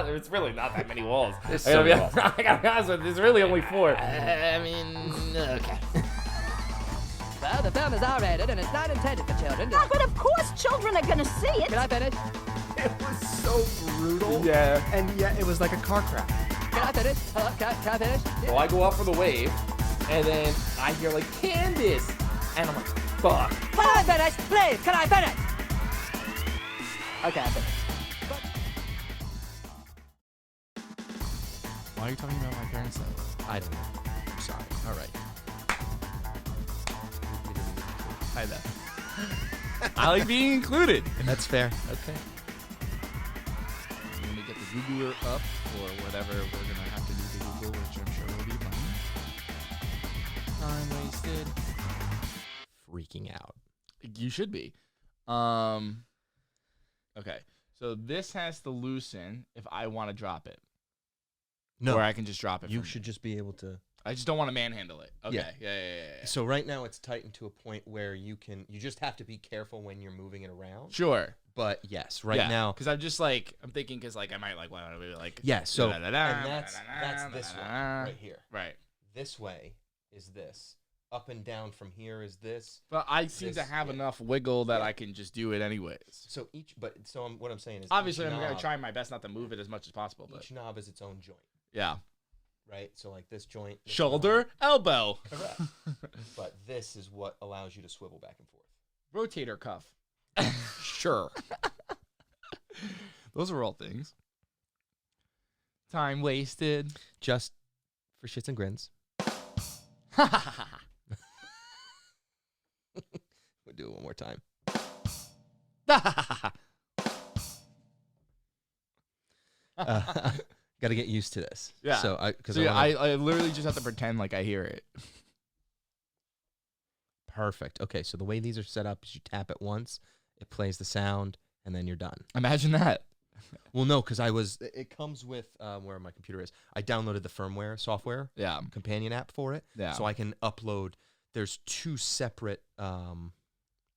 There's really not that many walls. I so gotta be honest with you, there's really only 4. I mean, okay. Well, the film is R-rated and it's not intended for children. Ah, but of course children are gonna see it. Can I finish? It was so brutal. Yeah. And yet it was like a car crash. Can I finish? Hello? Can I finish? So I go up for the wave, and then I hear like, Candace! And I'm like, fuck. Can I finish? Please, can I finish? Okay, I finished. Why are you talking about my parents though? I don't know. I'm sorry. All right. Hi there. I like being included. That's fair. Okay. I'm gonna get the Googler up or whatever we're gonna have to do to Google, which I'm sure will be fun. Time wasted. Freaking out. You should be. Okay. So this has to loosen if I want to drop it. No. Or I can just drop it. You from should just be able to. I just don't want to manhandle it. Okay. Yeah. Yeah. So right now it's tightened to a point where you just have to be careful when you're moving it around. Sure. But yes, now. Because I'm just like, I'm thinking because like I might like want to be like. Yeah, so, and that's this one right here. Right. This way is this. Up and down from here is this. But I seem to have enough wiggle that I can just do it anyways. So what I'm saying is obviously I'm gonna try my best not to move it as much as possible. But each knob is its own joint. Yeah. Right? So like this joint. This Shoulder, knob. elbow. Correct. But this is what allows you to swivel back and forth. Rotator cuff. Sure. Those are all things. Time wasted. Just for shits and grins. We'll do it one more time. Got to get used to this. Yeah. So I literally just have to pretend like I hear it. Perfect. Okay, so the way these are set up is you tap it once, it plays the sound, and then you're done. Imagine that. Well, no, because it comes with where my computer is. I downloaded the firmware software, companion app for it, so I can upload. There's 2 separate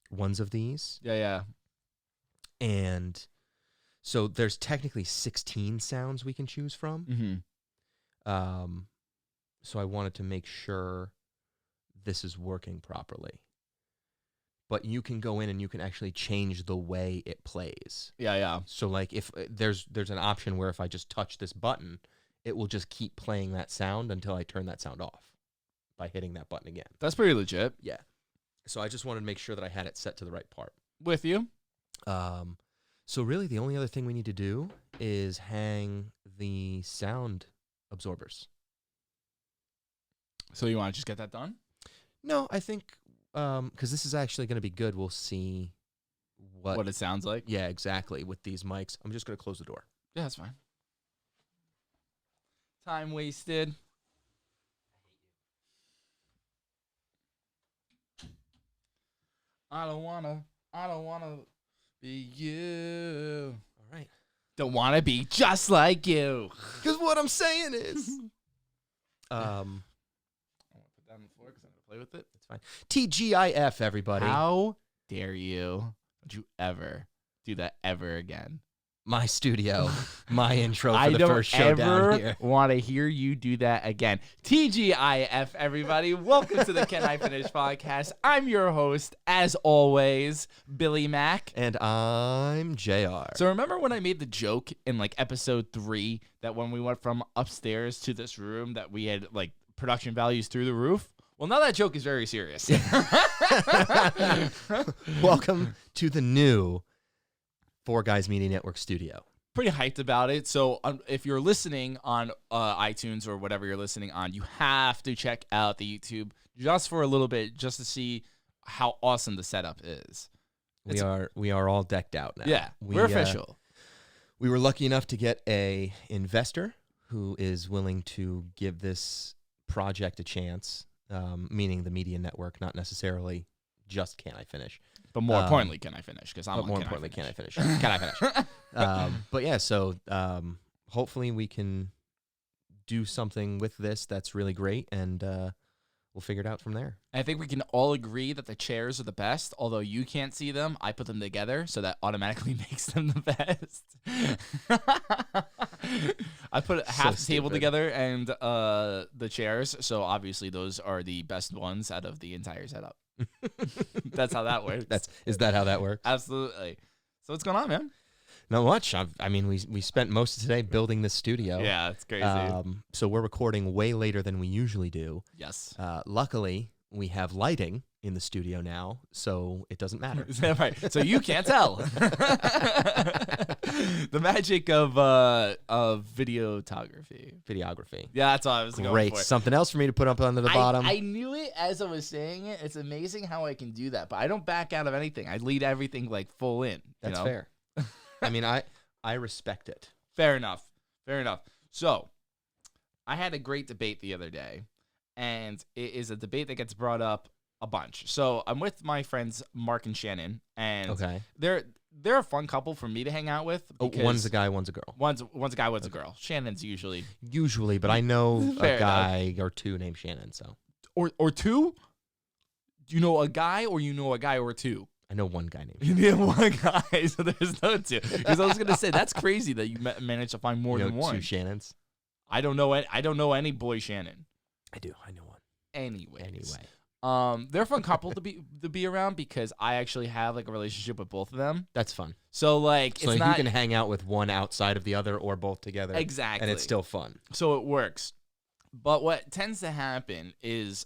ones of these. Yeah. And so there's technically 16 sounds we can choose from. Mm-hmm. So I wanted to make sure this is working properly. But you can go in and you can actually change the way it plays. Yeah. So like if there's an option where if I just touch this button, it will just keep playing that sound until I turn that sound off by hitting that button again. That's pretty legit. Yeah. So I just wanted to make sure that I had it set to the right part. With you. So really the only other thing we need to do is hang the sound absorbers. So you want to just get that done? No, I think because this is actually going to be good. We'll see what it sounds like. Yeah, exactly. With these mics, I'm just going to close the door. Yeah, that's fine. Time wasted. I don't wanna be you. All right. Don't wanna be just like you. Because what I'm saying is, I want to put that on the floor because I'm gonna play with it. It's fine. TGIF, everybody. How dare you? Don't you ever do that ever again? My studio, my intro for the first show down here. I don't want to hear you do that again. TGIF, everybody. Welcome to the Can I Finish podcast. I'm your host, as always, Billy Mack. And I'm JR. So remember when I made the joke in like episode 3 that when we went from upstairs to this room that we had like production values through the roof? Well, now that joke is very serious. Welcome to the new 4 Guys Media Network studio. Pretty hyped about it. So if you're listening on iTunes or whatever you're listening on, you have to check out the YouTube just for a little bit, just to see how awesome the setup is. We are all decked out now. Yeah, we're official. We were lucky enough to get a investor who is willing to give this project a chance, meaning the media network, not necessarily just Can I Finish. But more importantly, can I finish? Because I'm. But more importantly, can I finish? Can I finish? But yeah, so hopefully we can do something with this that's really great, and we'll figure it out from there. I think we can all agree that the chairs are the best. Although you can't see them, I put them together, so that automatically makes them the best. I put half the table together and the chairs, so obviously those are the best ones out of the entire setup. That's how that works. Is that how that works? Absolutely. So what's going on, man? Not much. I mean, we spent most of today building this studio. Yeah, it's crazy. So we're recording way later than we usually do. Yes. Luckily, we have lighting in the studio now, so it doesn't matter. Right. So you can't tell. The magic of videography. Yeah, that's all I was going for. Great. Something else for me to put up under the bottom. I knew it as I was saying it. It's amazing how I can do that, but I don't back out of anything. I lead everything like full in. That's fair. I mean, I respect it. Fair enough. So, I had a great debate the other day, and it is a debate that gets brought up a bunch. So, I'm with my friends Mark and Shannon, and they're a fun couple for me to hang out with. One's a guy, one's a girl. One's a guy, one's a girl. Shannon's usually, but I know a guy or two named Shannon. So, or two. Do you know a guy, or you know a guy or two? I know one guy named Shannon. You know one guy, so there's no two. Because I was gonna say that's crazy that you managed to find more than one. Two Shannons. I don't know any boy Shannon. I do. I know one. Anyway. They're a fun couple to be around because I actually have like a relationship with both of them. That's fun. So like, you can hang out with one outside of the other or both together. Exactly. And it's still fun. So it works. But what tends to happen is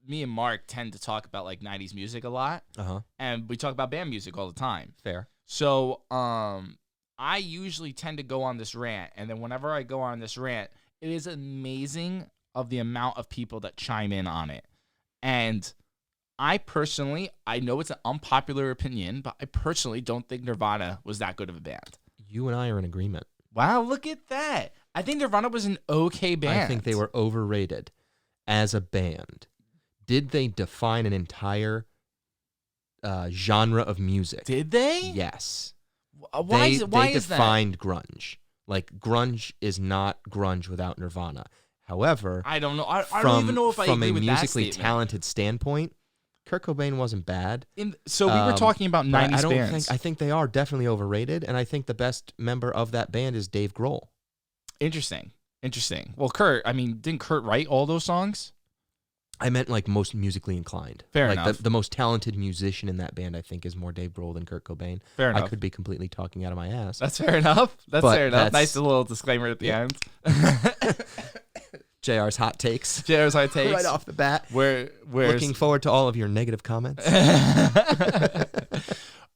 me and Mark tend to talk about like 90s music a lot. And we talk about band music all the time. Fair. So I usually tend to go on this rant, and then whenever I go on this rant, it is amazing of the amount of people that chime in on it. And I personally, I know it's an unpopular opinion, but I personally don't think Nirvana was that good of a band. You and I are in agreement. Wow, look at that. I think Nirvana was an okay band. I think they were overrated as a band. Did they define an entire genre of music? Did they? Yes. Why is that? They defined grunge. Like, grunge is not grunge without Nirvana. However, I don't know. I don't even know if I agree with that statement. From a musically talented standpoint, Kurt Cobain wasn't bad. So we were talking about 90s bands. I think they are definitely overrated, and I think the best member of that band is Dave Grohl. Interesting. Well, Kurt, didn't Kurt write all those songs? I meant like most musically inclined. Fair enough. The most talented musician in that band, I think, is more Dave Grohl than Kurt Cobain. Fair enough. I could be completely talking out of my ass. That's fair enough. Nice little disclaimer at the end. JR's hot takes. Right off the bat. We're looking forward to all of your negative comments.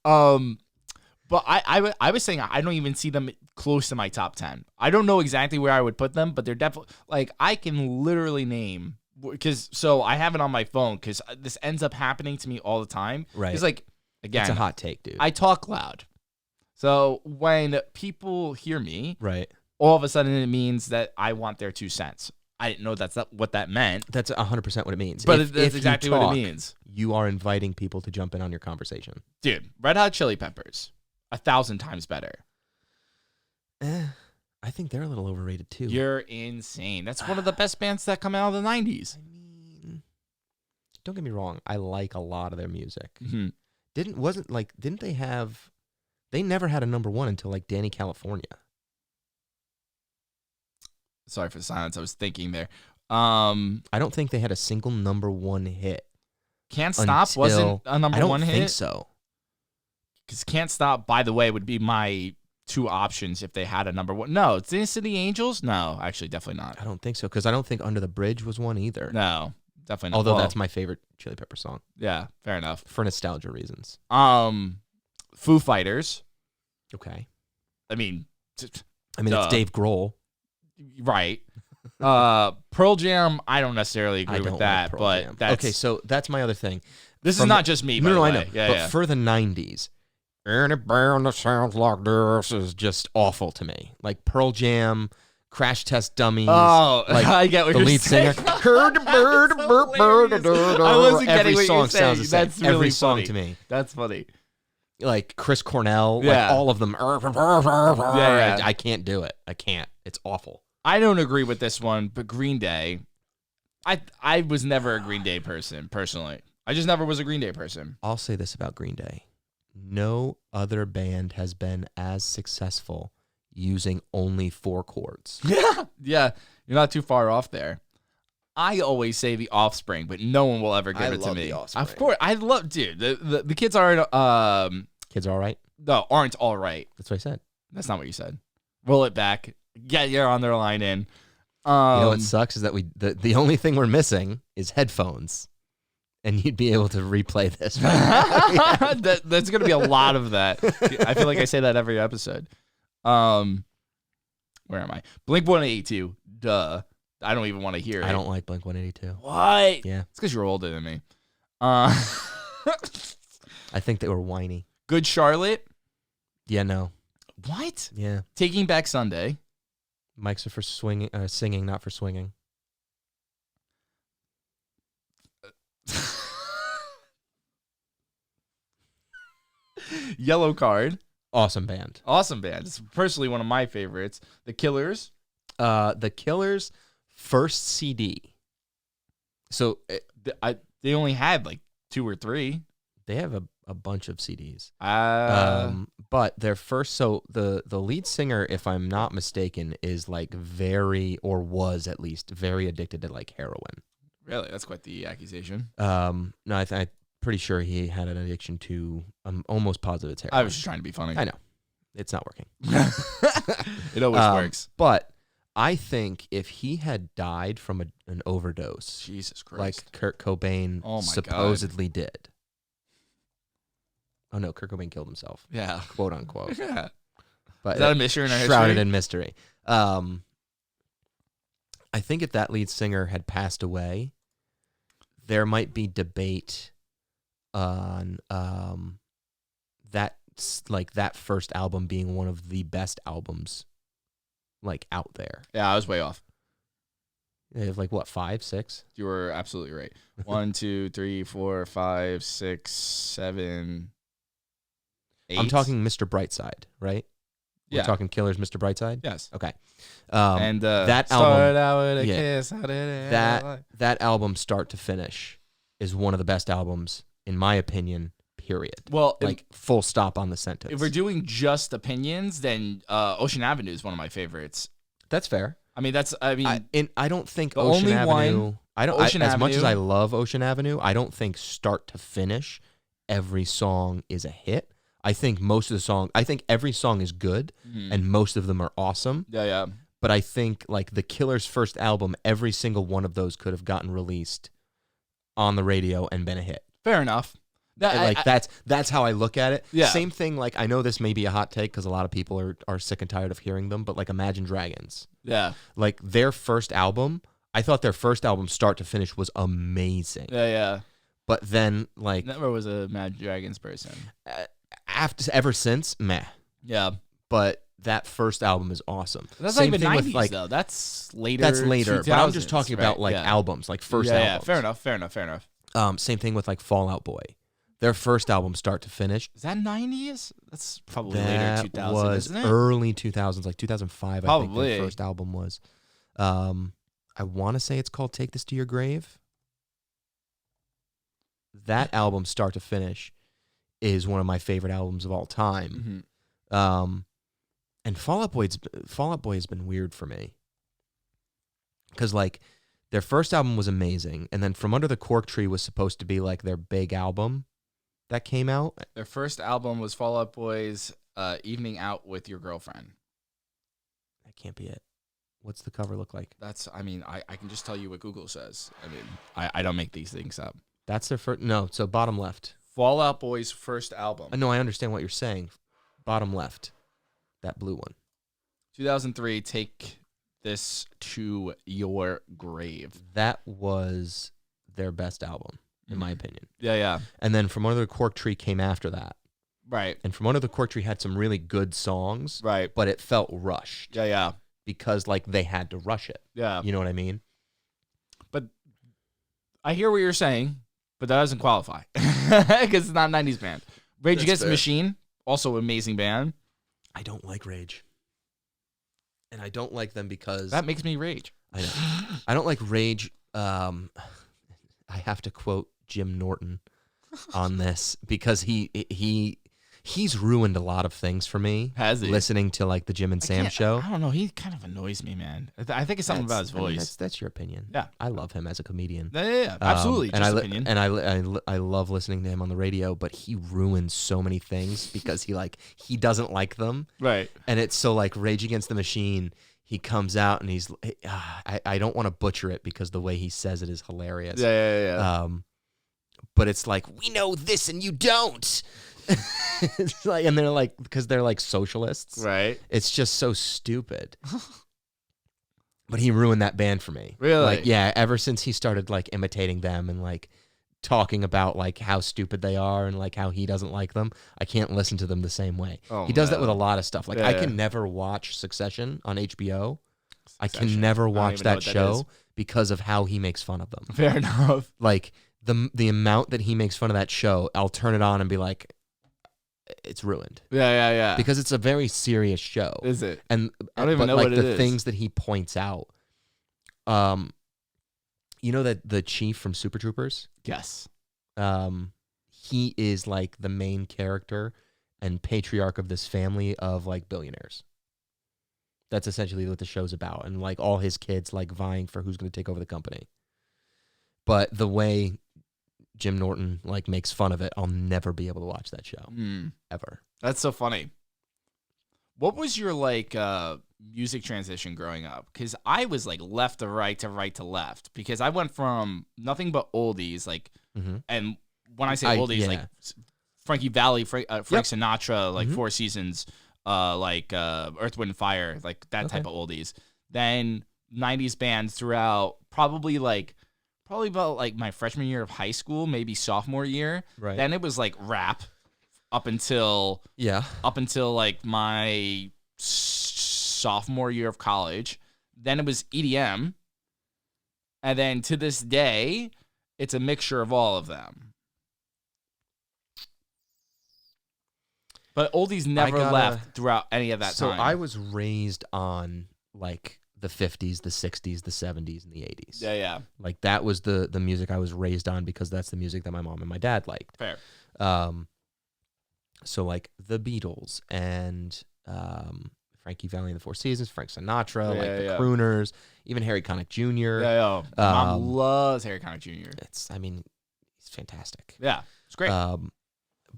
But I was saying I don't even see them close to my top 10. I don't know exactly where I would put them, but they're definitely, like, I can literally name, so I have it on my phone because this ends up happening to me all the time. Right. It's like, again, it's a hot take, dude. I talk loud. So when people hear me, right, all of a sudden it means that I want their 2 cents. I didn't know that's not what that meant. That's 100% what it means. But that's exactly what it means. You are inviting people to jump in on your conversation. Dude, Red Hot Chili Peppers, 1,000 times better. I think they're a little overrated too. You're insane. That's one of the best bands that come out of the 90s. Don't get me wrong. I like a lot of their music. Mm-hmm. They never had a number 1 until like Danny California. Sorry for the silence. I was thinking there. I don't think they had a single number 1 hit. Can't Stop wasn't a number 1 hit? I don't think so. Because Can't Stop, by the way, would be my 2 options if they had a number 1. No, Dance of the Angels? No, actually, definitely not. I don't think so, because I don't think Under the Bridge was one either. No, definitely not. Although that's my favorite Chili Pepper song. Yeah, fair enough. For nostalgia reasons. Foo Fighters. Okay. It's Dave Grohl. Right. Pearl Jam, I don't necessarily agree with that, but that's... Okay, so that's my other thing. This is not just me, by the way. I know. But for the 90s, any band that sounds like this is just awful to me. Like Pearl Jam, Crash Test Dummies. Oh, like I get what the you're lead saying. singer. I wasn't Every getting what song you're saying. sounds the same. That's really Every funny. song to me. That's funny. Like Chris Cornell, Yeah. like all of them. Yeah. I can't do it. I can't. It's awful. I don't agree with this one, but Green Day, I was never a Green Day person, personally. I just never was a Green Day person. I'll say this about Green Day. No other band has been as successful using only 4 chords. Yeah, you're not too far off there. I always say The Offspring, but no one will ever give it to me. The Offspring. Of course, I love, dude. The kids aren't. Kids are all right. No, aren't all right. That's what I said. That's not what you said. Roll it back. Get your on their line in. You know what sucks is that the only thing we're missing is headphones, and you'd be able to replay this. That's gonna be a lot of that. I feel like I say that every episode. Where am I? Blink-182. Duh. I don't even want to hear it. I don't like Blink-182. What? Yeah. It's because you're older than me. I think they were whiny. Good Charlotte. Yeah, no. What? Yeah. Taking Back Sunday. Mics are for singing, not for swinging. Yellow Card. Awesome band. Awesome band. It's personally one of my favorites. The Killers. The Killers' first CD. So they only had like 2 or 3. they have a bunch of CDs. But their first, so the lead singer, if I'm not mistaken, is like very, or was at least very addicted to like heroin. Really? That's quite the accusation. No, I'm pretty sure he had an addiction to. I'm almost positive it's heroin. I was just trying to be funny. I know. It's not working. It always works. But I think if he had died from an overdose, Jesus Christ, like Kurt Cobain supposedly did. Oh no, Kurt Cobain killed himself. Yeah, quote unquote. Yeah, but is that a mystery in our shrouded history? in mystery. I think if that lead singer had passed away, there might be debate on that first album being one of the best albums like out there. Yeah, I was way off. They have like what, 5, 6? You were absolutely right. 1, 2, 3, 4, 5, 6, 7, 8. I'm talking Mr. Brightside, right? Yeah. We're talking Killers, Mr. Brightside? Yes. Okay. And that started album, out with a yeah, kiss. How did it that album, start to finish, is one of the best albums, in my opinion, period. Well, like full stop on the sentence. If we're doing just opinions, then Ocean Avenue is one of my favorites. That's fair. I don't think the Ocean only Avenue. Ocean as much as Avenue- I love Ocean Avenue, I don't think start to finish every song is a hit. I think every song is good, and most of them are awesome. Yeah. But I think like the Killers' first album, every single one of those could have gotten released on the radio and been a hit. Fair enough. That's how I look at it. Yeah. Same thing. Like I know this may be a hot take because a lot of people are sick and tired of hearing them, but like Imagine Dragons. Yeah. Like their first album, I thought their first album, start to finish, was amazing. Yeah. But then like Never was a Mad Dragons person. Ever since, meh. Yeah. But that first album is awesome. That's Same not even thing 90s with, like, though. That's later. That's later. But I'm just 2000s, talking about right? like Yeah. albums, like first Yeah, albums. fair enough. Same thing with like Fall Out Boy. Their first album, start to finish. Is that 90s? That's probably That later 2000s, was isn't it? early 2000s, like 2005. I think Probably. their first album was. I want to say it's called Take This to Your Grave. That album, start to finish, is one of my favorite albums of all time. And Fall Out Boy has been weird for me because like their first album was amazing, and then From Under the Cork Tree was supposed to be like their big album that came out. Their first album was Fall Out Boy's Evening Out with Your Girlfriend. That can't be it. What's the cover look like? I can just tell you what Google says. I don't make these things up. That's their first. No, so bottom left. Fall Out Boy's first album. No, I understand what you're saying. Bottom left, that blue one. 2003, Take This to Your Grave. That was their best album, in my opinion. Yeah. And then From Under the Cork Tree came after that. Right. And From Under the Cork Tree had some really good songs. Right. But it felt rushed. Yeah. Because like they had to rush it. Yeah. You know what I mean? But I hear what you're saying, but that doesn't qualify because it's not a 90s band. Rage That's Against the fair. Machine, also amazing band. I don't like Rage. And I don't like them because That makes me rage. I know. I don't like Rage I have to quote Jim Norton on this because he's ruined a lot of things for me. Has he? Listening to like the Jim and Sam show. I don't know. He kind of annoys me, man. I think it's something about his voice. I mean, that's your opinion. Yeah. I love him as a comedian. Yeah. Absolutely. And Just opinion. I love listening to him on the radio, but he ruins so many things because he doesn't like them. Right. And it's so like Rage Against the Machine. He comes out and he's I don't want to butcher it because the way he says it is hilarious. Yeah. But it's like, we know this and you don't. It's like, and they're like, because they're like socialists. Right. It's just so stupid. But he ruined that band for me. Really? Like, yeah, ever since he started like imitating them and like talking about like how stupid they are and like how he doesn't like them, I can't listen to them the same way. Oh, he does no. that with a lot of stuff. Like I can never watch Succession on HBO. I can never watch that show because of how he makes fun of them. Fair enough. Like the amount that he makes fun of that show, I'll turn it on and be like, it's ruined. Yeah. Because it's a very serious show. Is it? And I don't even know like what it the is. things that he points out. You know that the chief from Super Troopers? Yes. He is like the main character and patriarch of this family of like billionaires. That's essentially what the show's about, and like all his kids like vying for who's going to take over the company. But the way Jim Norton like makes fun of it, I'll never be able to watch that show ever. That's so funny. What was your like music transition growing up? Because I was like left to right to left because I went from nothing but oldies and when I say oldies like Frankie Valli, Frank Sinatra, like Four Seasons, Earth, Wind, and Fire, like that type of oldies. Then 90s bands throughout probably about like my freshman year of high school, maybe sophomore year. Right. Then it was like rap up until like my sophomore year of college. Then it was EDM. And then to this day, it's a mixture of all of them. But oldies never left throughout any of that time. So I was raised on like the 50s, the 60s, the 70s, and the 80s. Yeah. Like that was the music I was raised on because that's the music that my mom and my dad liked. Fair. So like the Beatles and Frankie Valli and the Four Seasons, Frank Sinatra, the crooners, even Harry Connick Jr. Yeah. Mom loves Harry Connick Jr. He's fantastic. Yeah, it's great.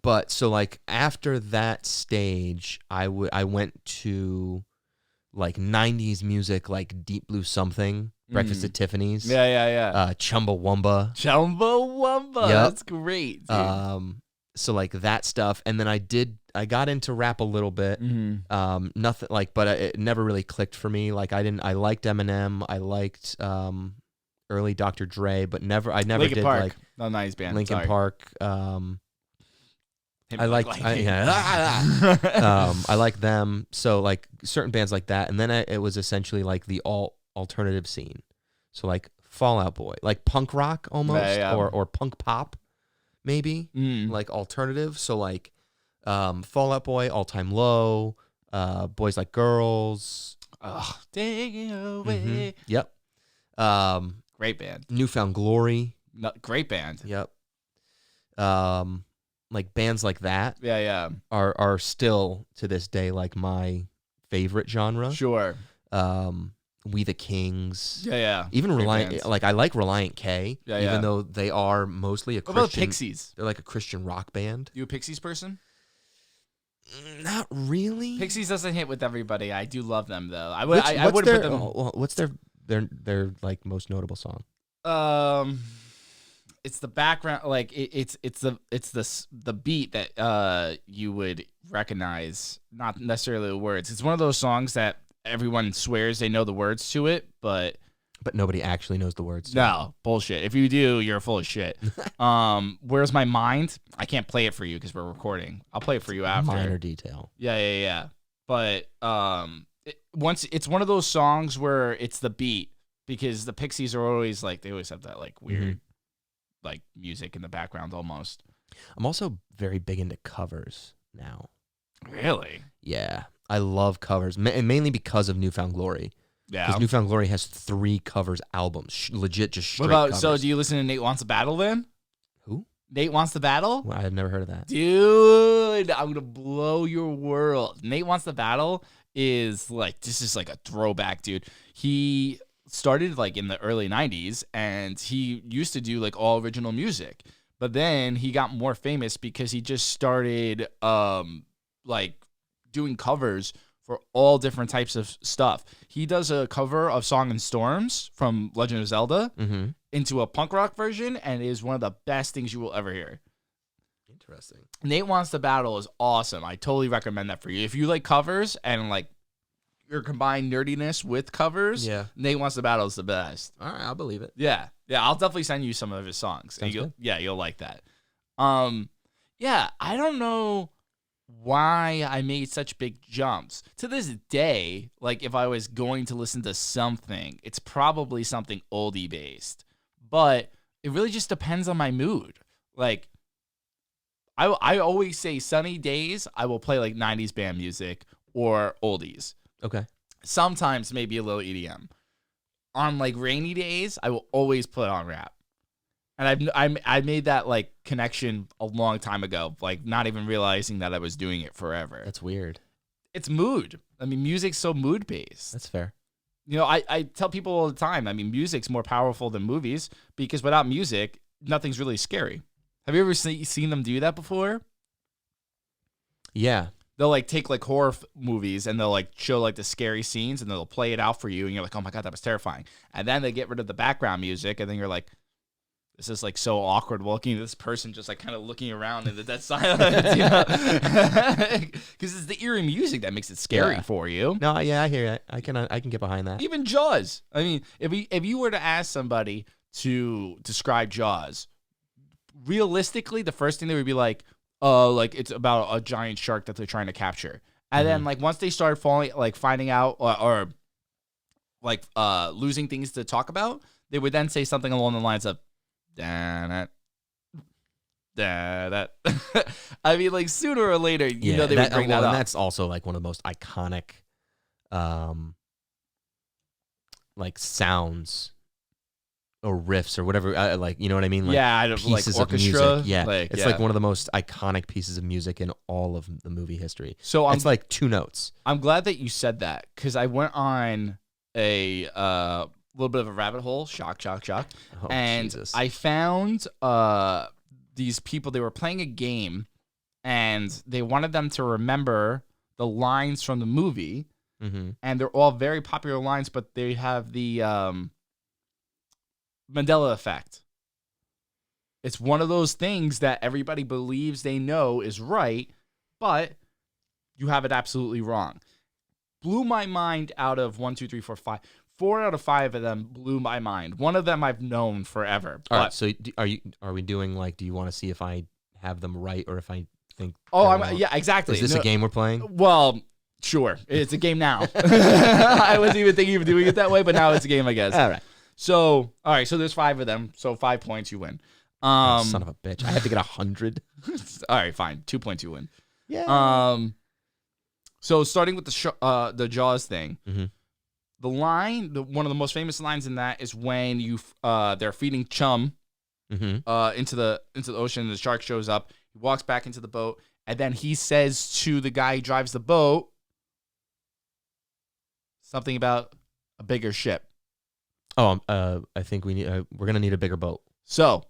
But so like after that stage, I went to like 90s music, like Deep Blue Something, Breakfast at Tiffany's. Yeah. Chumbawamba. Chumbawamba. Yep. That's great, dude. So like that stuff, and then I got into rap a little bit. Nothing like, but it never really clicked for me. Like I liked Eminem, I liked early Dr. Dre, but I never Linkin did Park. like No, nice band. Linkin Sorry. Park. I like them. So like certain bands like that, and then it was essentially like the alternative scene. So like Fall Out Boy, like punk rock almost, or punk pop, maybe like alternative. So like Fall Out Boy, All Time Low, Boys Like Girls. Take it away. Yep. Great band. Newfound Glory. Great band. Yep. Like bands like that are still to this day like my favorite genre. Sure. We the Kings. Yeah. Even Great Reliant, bands. like I like Reliant K. Even though they are mostly a What Christian. about Pixies? They're like a Christian rock band. You a Pixies person? Not really. Pixies doesn't hit with everybody. I do love them though. I What's would their, put them. what's their like most notable song? It's the background, like it's the beat that you would recognize, not necessarily the words. It's one of those songs that everyone swears they know the words to it, but nobody actually knows the words. No, bullshit. If you do, you're full of shit. Where's My Mind? I can't play it for you because we're recording. I'll play it for you after. Minor detail. Yeah. But once it's one of those songs where it's the beat, because the Pixies are always like, they always have that like weird like music in the background almost. I'm also very big into covers now. Really? Yeah. I love covers, mainly because of Newfound Glory. Yeah. Because Newfound Glory has 3 covers albums, legit just straight What about, covers. so do you listen to Nate Wants to Battle then? Who? Nate Wants to Battle? Well, I had never heard of that. Dude, I'm going to blow your world. Nate Wants to Battle is like, this is like a throwback, dude. He started like in the early 90s and he used to do like all original music. But then he got more famous because he just started like doing covers for all different types of stuff. He does a cover of Song and Storms from Legend of Zelda into a punk rock version, and it is one of the best things you will ever hear. Interesting. Nate Wants to Battle is awesome. I totally recommend that for you. If you like covers and like your combined nerdiness with covers, Nate Wants to Battle is the best. All right, I'll believe it. Yeah. Yeah, I'll definitely send you some of his songs. And you'll like that. Yeah, I don't know why I made such big jumps. To this day, like if I was going to listen to something, it's probably something oldie based. But it really just depends on my mood. Like I always say sunny days, I will play like 90s band music or oldies. Okay. Sometimes maybe a little EDM. On like rainy days, I will always put on rap. And I made that like connection a long time ago, like not even realizing that I was doing it forever. That's weird. It's mood. I mean, music's so mood based. That's fair. You know, I tell people all the time, I mean, music's more powerful than movies because without music, nothing's really scary. Have you ever seen them do that before? Yeah. They'll like take like horror movies and they'll like show like the scary scenes and they'll play it out for you and you're like, oh my God, that was terrifying. And then they get rid of the background music and then you're like, this is like so awkward looking. This person just like kind of looking around in the dead silence, you know, because it's the eerie music that makes it scary for you. No, yeah, I hear it. I can get behind that. Even Jaws. I mean, if you were to ask somebody to describe Jaws, realistically, the first thing they would be like it's about a giant shark that they're trying to capture. And then like once they start finding out or losing things to talk about, they would then say something along the lines of, I mean, like sooner or later, you know, they would bring that up. And that's also like one of the most iconic, like sounds or riffs or whatever, like, you know what I mean? Like, pieces like orchestra, of music. Yeah, it's like one of the most iconic pieces of music in all of the movie history. So it's like 2 notes. I'm glad that you said that because I went on a little bit of a rabbit hole, shock, Oh, and Jesus. I found these people. They were playing a game, and they wanted them to remember the lines from the movie, and they're all very popular lines, but they have the Mandela effect. It's one of those things that everybody believes they know is right, but you have it absolutely wrong. Blew my mind out of 1, 2, 3, 4, 5. 4 out of 5 of them blew my mind. One of them I've known forever. All right, so are we doing like, do you want to see if I have them right or if I think? Yeah, exactly. Is this a game we're playing? Well, sure. It's a game now. I wasn't even thinking of doing it that way, but now it's a game, I guess. All right. So there's 5 of them. So 5 points, you win. Son of a bitch. I have to get 100. All right, fine. 2 points, you win. Yeah. So starting with the Jaws thing, the line, one of the most famous lines in that is when they're feeding chum into the ocean. The shark shows up. He walks back into the boat, and then he says to the guy who drives the boat something about a bigger ship. Oh, I think we're gonna need a bigger boat. So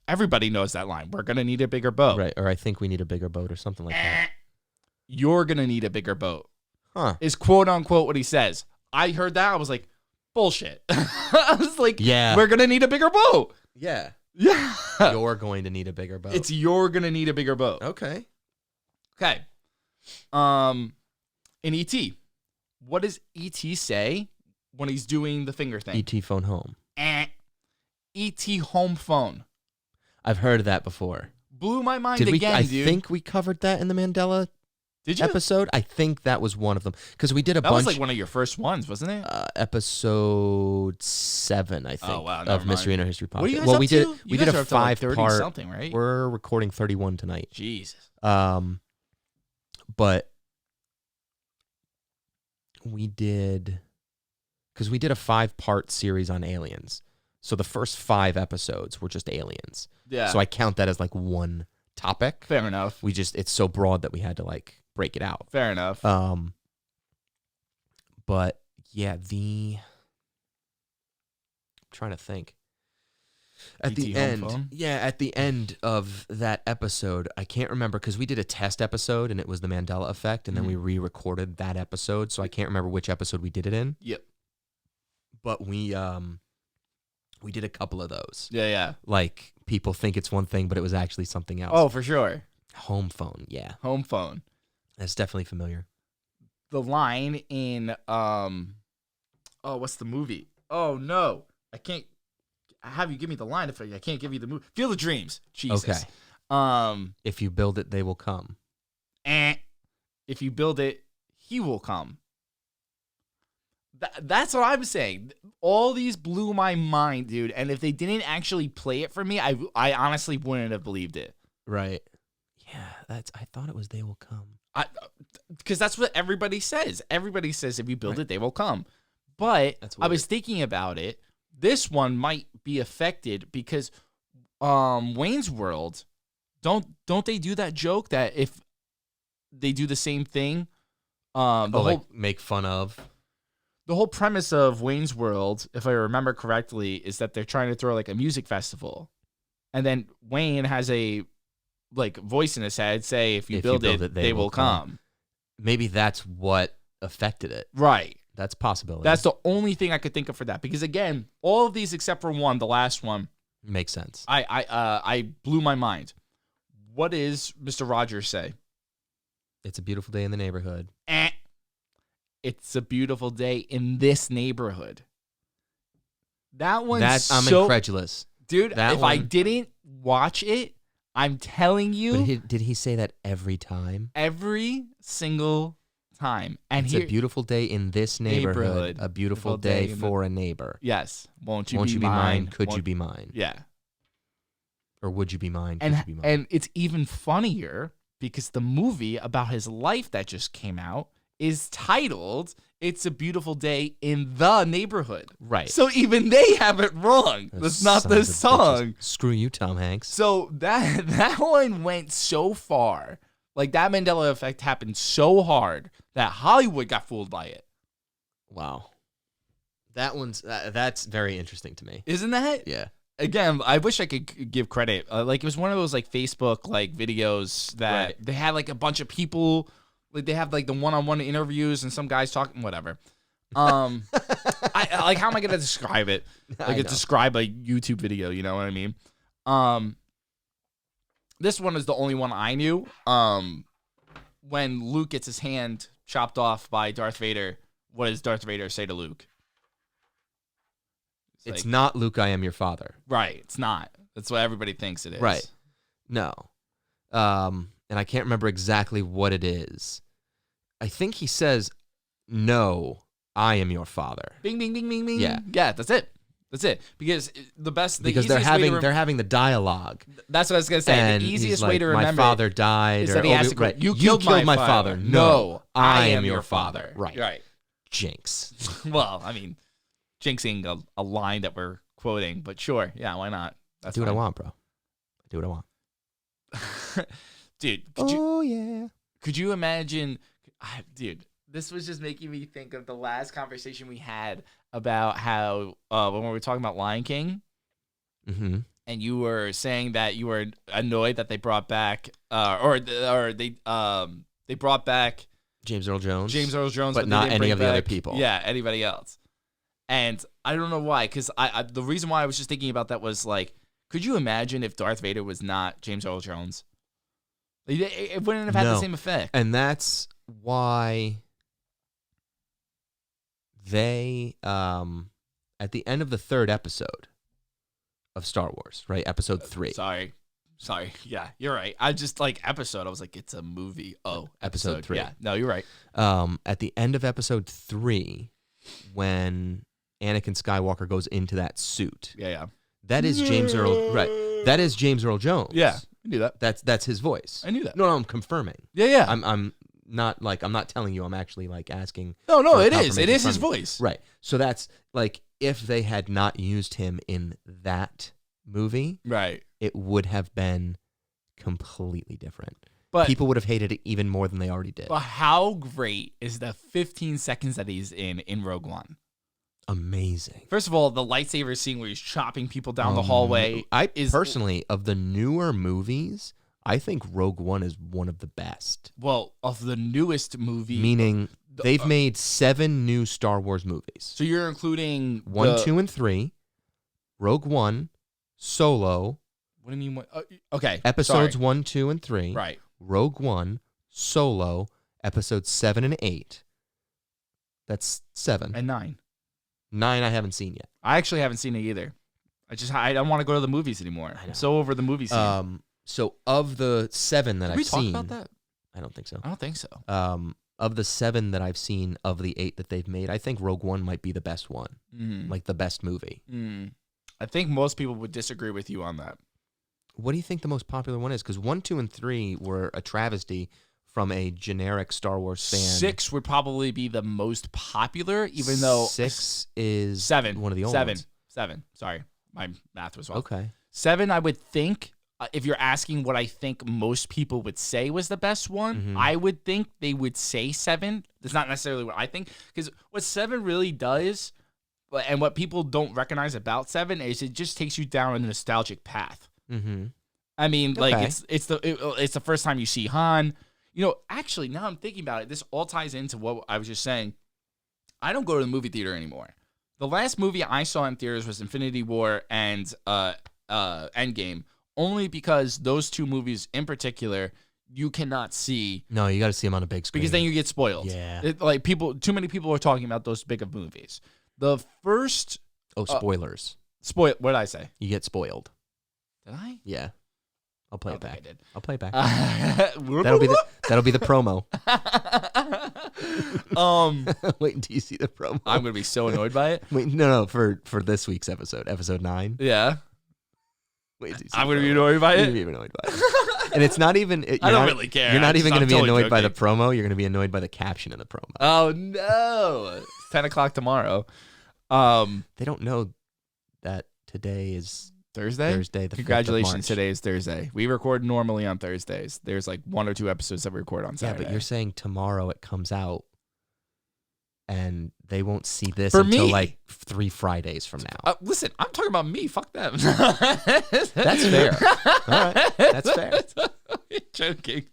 everybody knows that line. We're gonna need a bigger boat, right? Or I think we need a bigger boat, or something like that. You're gonna need a bigger boat. Huh? Is quote unquote what he says. I heard that. I was like, bullshit. I was like, yeah, we're gonna need a bigger boat. Yeah. You're going to need a bigger boat. It's you're gonna need a bigger boat. Okay. In E.T., what does E.T. say when he's doing the finger thing? E.T. phone home. E.T. home phone. I've heard of that before. Blew my mind dude. I think we covered that in the Mandela episode. I think that was one of them because we did a bunch. That was like one of your first ones, wasn't it? Episode 7, I think. Oh wow, of Mystery in Our History podcast. What are you guys up we to? We did a 5-part something, right? We're recording 31 tonight. Jesus. But we did because we did a 5-part series on aliens. So the first 5 episodes were just aliens. Yeah. So I count that as like one topic. Fair enough. It's so broad that we had to like break it out. Fair enough. But yeah, I'm trying to think. At the end of that episode, I can't remember because we did a test episode and it was the Mandela effect, and then we re-recorded that episode, so I can't remember which episode we did it in. Yep. But we did a couple of those. Yeah. Like people think it's one thing, but it was actually something else. Oh, for sure. Home phone, yeah. Home phone. That's definitely familiar. The line in what's the movie? Oh no, I can't have you give me the line if I can't give you the movie. Field of Dreams. Jesus. Okay. If you build it, they will come. If you build it, he will come. That's what I'm saying. All these blew my mind, dude. And if they didn't actually play it for me, I honestly wouldn't have believed it. Right. Yeah, I thought it was they will come. Because that's what everybody says. Everybody says if you build it, they will come. But I was thinking about it. This one might be affected because Wayne's World, don't they do that joke that if they do the same thing, make fun of. The whole premise of Wayne's World, if I remember correctly, is that they're trying to throw like a music festival, and then Wayne has a voice in his head say, "If you build it, they will come." Maybe that's what affected it. Right. That's a possibility. That's the only thing I could think of for that, because again, all of these except for one, the last one, makes sense. I blew my mind. What does Mr. Rogers say? It's a beautiful day in the neighborhood. It's a beautiful day in this neighborhood. That one's I'm incredulous. Dude, if I didn't watch it, I'm telling you. But did he say that every time? Every single time. And it's a beautiful day in this neighborhood. A beautiful day for a neighbor. Yes. Won't you be mine? Could you be mine? Yeah. Or would you be mine? Could you be mine? And it's even funnier because the movie about his life that just came out is titled "It's a Beautiful Day in the Neighborhood." Right. So even they have it wrong. That's not the song. Screw you, Tom Hanks. So that one went so far. Like, that Mandela effect happened so hard that Hollywood got fooled by it. Wow. That's very interesting to me. Isn't that? Yeah. Again, I wish I could give credit. It was one of those Facebook videos that they had a bunch of people. They have the one-on-one interviews and some guys talking, whatever. How am I gonna describe it? Describe a YouTube video, you know what I mean? This one is the only one I knew. When Luke gets his hand chopped off by Darth Vader, what does Darth Vader say to Luke? It's not Luke, I am your father. Right, it's not. That's what everybody thinks it is. Right. No. And I can't remember exactly what it is. I think he says, "No, I am your father." Bing, bing, bing, bing, bing. Yeah, that's it. That's it. Because they're having the dialogue. That's what I was gonna say. And the easiest way to remember, my father died. Is that he asked you killed my father. No, I am your father. Right. Jinx. Well, I mean, jinxing a line that we're quoting, but sure, yeah, why not? I do what I want, bro. I do what I want. Dude, could you imagine, dude, this was just making me think of the last conversation we had about how when we were talking about Lion King, and you were saying that you were annoyed that they brought back they brought back James Earl Jones, but not any of the other people. Yeah, anybody else. And I don't know why, because the reason why I was just thinking about that was could you imagine if Darth Vader was not James Earl Jones? It wouldn't have had the same effect. And that's why they, at the end of the 3rd episode of Star Wars, right? Episode 3. Sorry. Yeah, you're right. I just episode. I was like, it's a movie. Oh, episode 3. Yeah, no, you're right. At the end of episode 3, when Anakin Skywalker goes into that suit. Yeah. That is James Earl. Right. That is James Earl Jones. Yeah. I knew that. That's his voice. I knew that. No, I'm confirming. Yeah. I'm not like I'm not telling you. I'm actually like asking. No, for it is. It confirmation is from his you. voice. Right. So that's like if they had not used him in that movie, Right. it would have been completely different. But people would have hated it even more than they already did. But how great is the 15 seconds that he's in Rogue One? Amazing. First of all, the lightsaber scene where he's chopping people down the hallway. Personally, of the newer movies, I think Rogue One is one of the best. Well, of the newest movie. Meaning they've made 7 new Star Wars movies. So you're including 1, 2, and 3, Rogue One, Solo. What do you mean? Okay. Episodes 1, 2, and 3. Right. Rogue One, Solo, episodes 7 and 8. That's 7. And 9. 9 I haven't seen yet. I actually haven't seen it either. I don't want to go to the movies anymore. I'm so over the movie scene. So of the 7 that I've seen, we talk about that? I don't think so. I don't think so. Of the 7 that I've seen, of the 8 that they've made, I think Rogue One might be the best one, like the best movie. I think most people would disagree with you on that. What do you think the most popular one is? Because 1, 2, and 3 were a travesty from a generic Star Wars fan. 6 would probably be the most popular, even though 6 is 7. One of the old ones. 7. Sorry, my math was off. Okay. 7, I would think. If you're asking what I think most people would say was the best one, I would think they would say 7. That's not necessarily what I think, because what 7 really does, and what people don't recognize about 7, is it just takes you down a nostalgic path. I mean, like it's the first time you see Han. You know, actually, now I'm thinking about it, this all ties into what I was just saying. I don't go to the movie theater anymore. The last movie I saw in theaters was Infinity War and Endgame, only because those 2 movies in particular you cannot see. No, you got to see them on a big screen. Because then you get spoiled. Yeah. Too many people are talking about those big of movies. The first... Oh, spoilers. What did I say? You get spoiled. Did I? Yeah. I'll play it back. I did. I'll play it back. That'll be the promo. Wait until you see the promo. I'm gonna be so annoyed by it. Wait, no, for this week's episode 9. Yeah. Wait until you see I'm gonna be annoyed by it. You're gonna be annoyed by it. And it's not even. I don't really care. You're not even gonna be annoyed by the promo. You're gonna be annoyed by the caption of the promo. Oh no! It's 10:00 tomorrow. They don't know that today is Thursday. The Congratulations! 5th of March. Today is Thursday. We record normally on Thursdays. There's like 1 or 2 episodes that we record on Saturday. Yeah, but you're saying tomorrow it comes out, and they won't see this For until me. like 3 Fridays from now. Listen, I'm talking about me. Fuck them. That's fair. All right, that's fair. Joking.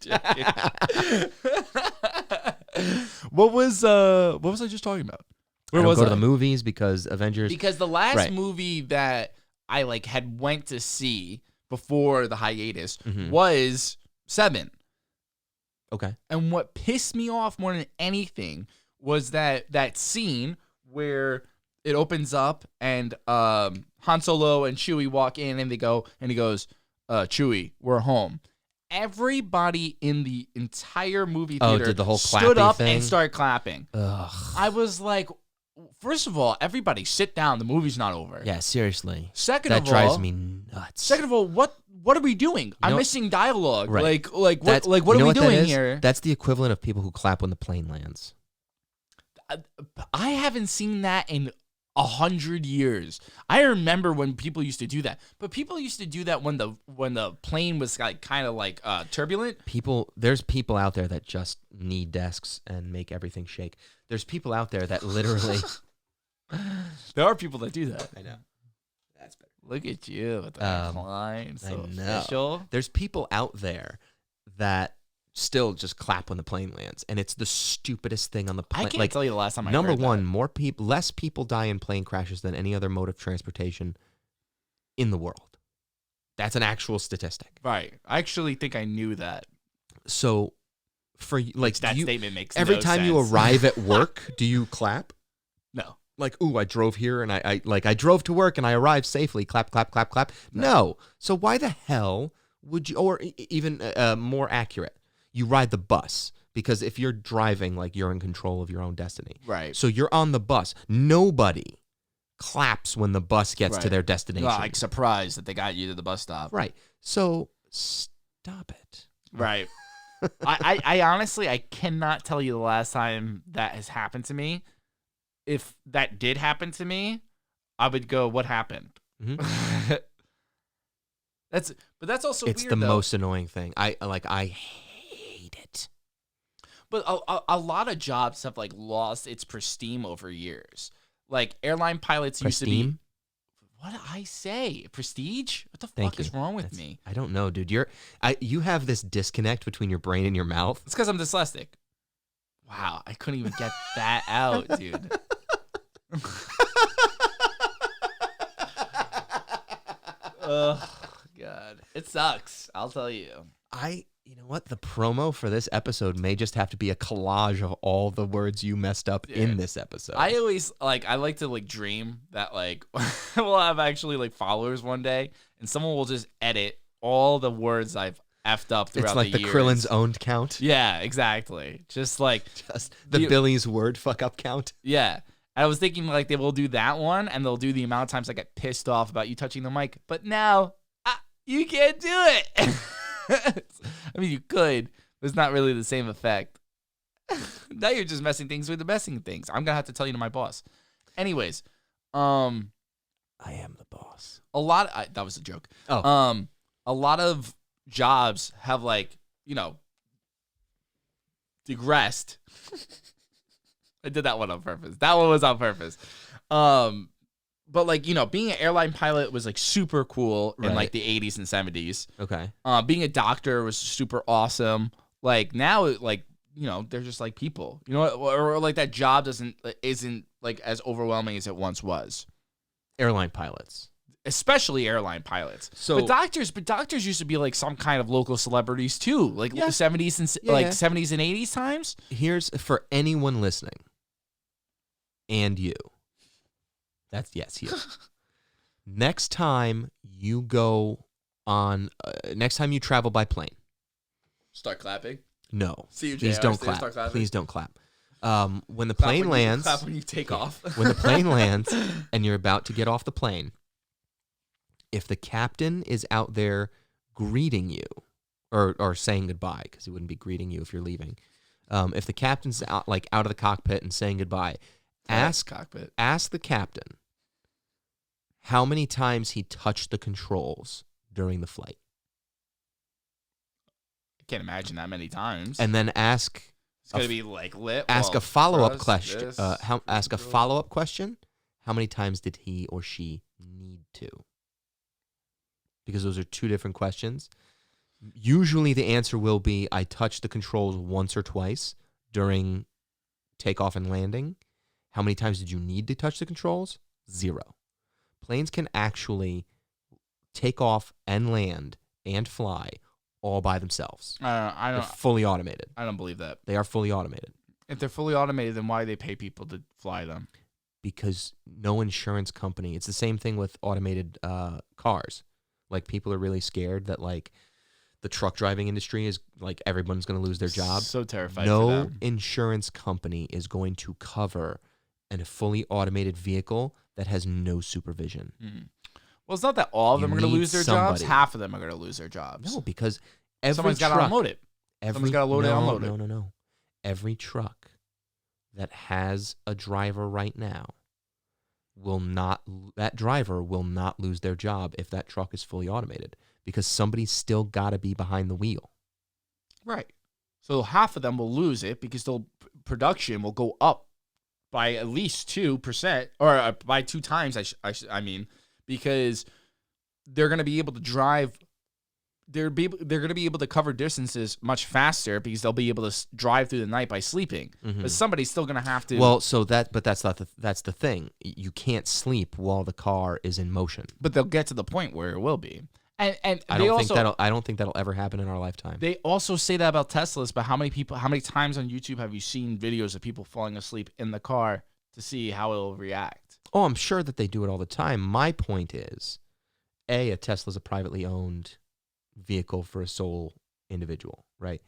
What was I just talking about? Where was I? Go to the movies because Avengers. Because the last movie that I had went to see before the hiatus was 7. Okay. And what pissed me off more than anything was that scene where it opens up and Han Solo and Chewie walk in and he goes, Chewie, we're home. Everybody in the entire movie theater did the whole stood up thing? and started clapping. Ugh. I was like, first of all, everybody sit down. The movie's not over. Yeah, seriously. Second that of all, drives me nuts. Second of all, what are we doing? I'm missing dialogue. Right. What are we doing here? That's the equivalent of people who clap when the plane lands. I haven't seen that in 100 years. I remember when people used to do that, but people used to do that when the plane was kind of turbulent. There's people out there that just need desks and make everything shake. There's people out there that literally. There are people that do that. I know. That's better. Look at you with the climb. So I know. official. There's people out there that still just clap when the plane lands, and it's the stupidest thing on the plane. I can't tell you the last time I number heard one, that. less people die in plane crashes than any other mode of transportation in the world. That's an actual statistic. Right. I actually think I knew that. So, for that statement makes every no time sense. you arrive at work, do you clap? No. Like, ooh, I drove here and I drove to work and I arrived safely. Clap, clap, clap, clap. No. So why the hell would you? Or even more accurate, you ride the bus, because if you're driving, you're in control of your own destiny. Right. So you're on the bus. Nobody claps when the bus gets to their destination. Surprised that they got you to the bus stop. Right. So stop it. Right. I honestly, I cannot tell you the last time that has happened to me. If that did happen to me, I would go, what happened? Mm-hmm. But that's also it's weird, the though. most annoying thing. I hate it. But a lot of jobs have like lost its prestige over years. Like airline pilots used to be. What did I say? Prestige? What the fuck is wrong with me? I don't know, dude. You have this disconnect between your brain and your mouth. It's because I'm dyslexic. Wow, I couldn't even get that out, dude. Oh God, it sucks. I'll tell you. You know what? The promo for this episode may just have to be a collage of all the words you messed up in this episode. I always I like to dream that we'll have actually followers one day, and someone will just edit all the words I've effed up throughout the years. It's like the Krillin's owned count. Yeah, exactly. Just the Billy's word fuck up count. Yeah. I was thinking they will do that one, and they'll do the amount of times I get pissed off about you touching the mic. But now, you can't do it. I mean, you could, but it's not really the same effect. Now you're just messing things with the messing things. I'm gonna have to tell you to my boss. Anyways, I am the boss. That was a joke. Oh. A lot of jobs have digressed. I did that one on purpose. That one was on purpose. But being an airline pilot was super cool in the 80s and 70s. Okay. Being a doctor was super awesome. Now they're just people. You know what? Or that job isn't as overwhelming as it once was. Airline pilots. Especially airline pilots. So but doctors used to be some kind of local celebrities too. The 70s and 70s and 80s times. Here's for anyone listening. And you. That's yes, you. Next time you go on, next time you travel by plane. Start clapping. No, See you, please JR. don't clap. Please don't clap. When the plane lands, clap when you take off. When the plane lands and you're about to get off the plane, if the captain is out there greeting you, or saying goodbye, because he wouldn't be greeting you if you're leaving. If the captain's out of the cockpit and saying goodbye. Ask the captain how many times he touched the controls during the flight. I can't imagine that many times. And then ask. It's gonna be lit. Ask a follow-up question. Ask a follow-up question. How many times did he or she need to? Because those are two different questions. Usually the answer will be I touched the controls once or twice during takeoff and landing. How many times did you need to touch the controls? 0. Planes can actually take off and land and fly all by themselves. They're fully automated. I don't believe that. They are fully automated. If they're fully automated, then why do they pay people to fly them? Because no insurance company. It's the same thing with automated cars. People are really scared that the truck driving industry is everyone's going to lose their job. So terrified. No insurance company is going to cover a fully automated vehicle that has no supervision. Mm-hmm. Well, it's not that all of them are going to lose their jobs. Half of them are going to lose their jobs. No, because someone's got to unload it. Someone's got to load it and unload it. No. Every truck that has a driver right now that driver will not lose their job if that truck is fully automated, because somebody's still got to be behind the wheel. Right. So half of them will lose it because production will go up by at least 2%, or by 2 times. I mean, because they're going to be able to drive. They're going to be able to cover distances much faster because they'll be able to drive through the night by sleeping. Mm-hmm. But somebody's still going to have to. Well, that's the thing. You can't sleep while the car is in motion. But they'll get to the point where it will be. And I don't think that'll ever happen in our lifetime. They also say that about Teslas, but how many times on YouTube have you seen videos of people falling asleep in the car to see how it will react? Oh, I'm sure that they do it all the time. My point is, a Tesla's a privately owned vehicle for a sole individual, right?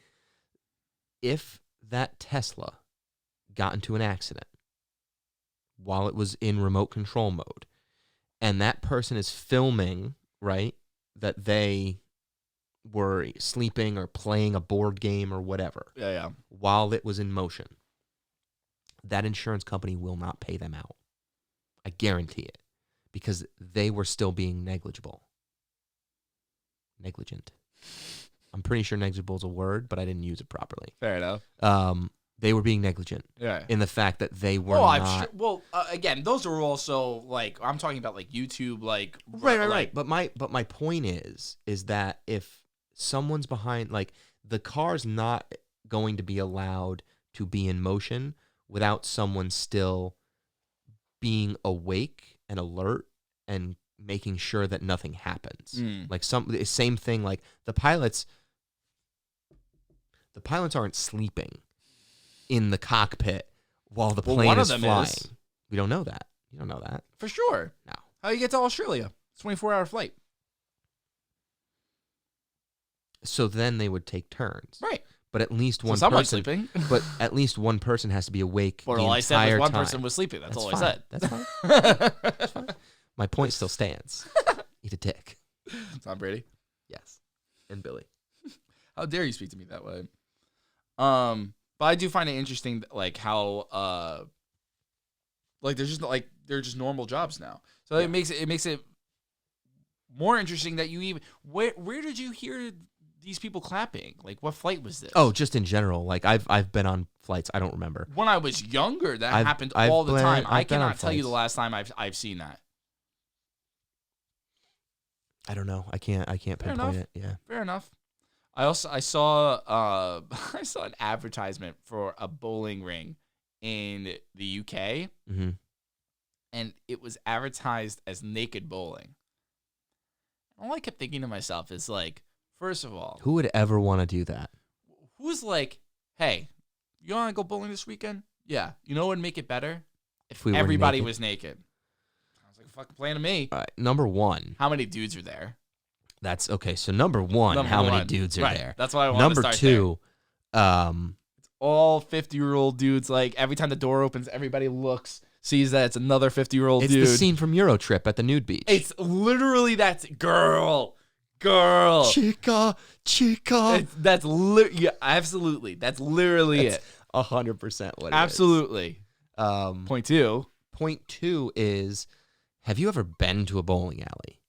If that Tesla got into an accident while it was in remote control mode, and that person is filming, right, that they were sleeping or playing a board game or whatever while it was in motion, that insurance company will not pay them out. I guarantee it, because they were still being negligent. I'm pretty sure negligible is a word, but I didn't use it properly. Fair enough. They were being negligent in the fact that they were not. Again, those are also like, I'm talking about like YouTube, like right. But my point is that if someone's behind, like, the car's not going to be allowed to be in motion without someone still being awake and alert and making sure that nothing happens. Like same thing, like the pilots aren't sleeping in the cockpit while the plane is flying. We don't know that. You don't know that. For sure. No. How you get to Australia? It's a 24-hour flight. So then they would take turns. Right. But at least one someone's person sleeping. But at least one person has to be awake the entire I said was one time. person was sleeping. That's all fine. I said. That's fine. That's fine. My point still stands. Eat a dick. Tom Brady. Yes. And Billy. How dare you speak to me that way? But I do find it interesting, like how like they're just normal jobs now. So it makes it more interesting that you even where did you hear these people clapping? Like, what flight was this? Oh, just in general. Like, I've been on flights. I don't remember. When I was younger, that happened all the time. I cannot tell you the last time I've seen that. I don't know. I can't pinpoint it. Yeah. Fair enough. I saw I saw an advertisement for a bowling ring in the UK, and it was advertised as naked bowling. All I kept thinking to myself is, like, first of all, who would ever want to do that? Who's like, hey, you want to go bowling this weekend? Yeah. You know what would make it better? If everybody was naked. I was like, fucking plan to me. All right, number one. How many dudes are there? That's okay. So number one, how many dudes are there? That's what I want to start. Number two, it's all 50-year-old dudes. Like, every time the door opens, everybody looks, sees that it's another 50-year-old dude. It's the scene from Eurotrip at the nude beach. It's literally girl. Chica. Absolutely. That's literally it. 100% what it absolutely. is. Point two is, have you ever been to a bowling alley?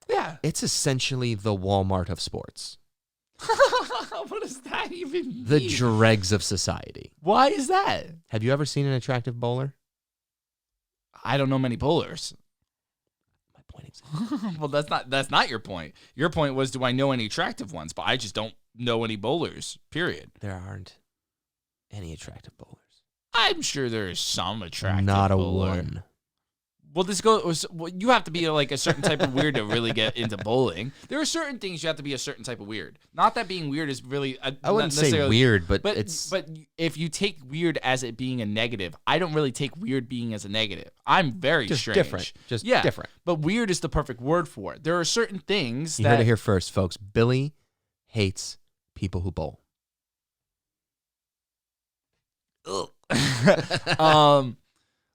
Yeah. It's essentially the Walmart of sports. What does that even mean? The dregs of society. Why is that? Have you ever seen an attractive bowler? I don't know many bowlers. My point is well, that's not your point. Your point was, do I know any attractive ones? But I just don't know any bowlers, period. There aren't any attractive bowlers. I'm sure there is some attractive Not a bowler. one. Well, you have to be like a certain type of weird to really get into bowling. There are certain things you have to be a certain type of weird. Not that being weird is really. I wouldn't say weird, but it's. But if you take weird as it being a negative, I don't really take weird being as a negative. I'm very just strange. Different. Just different. But weird is the perfect word for it. There are certain things you heard it here first, folks. Billy hates people who bowl.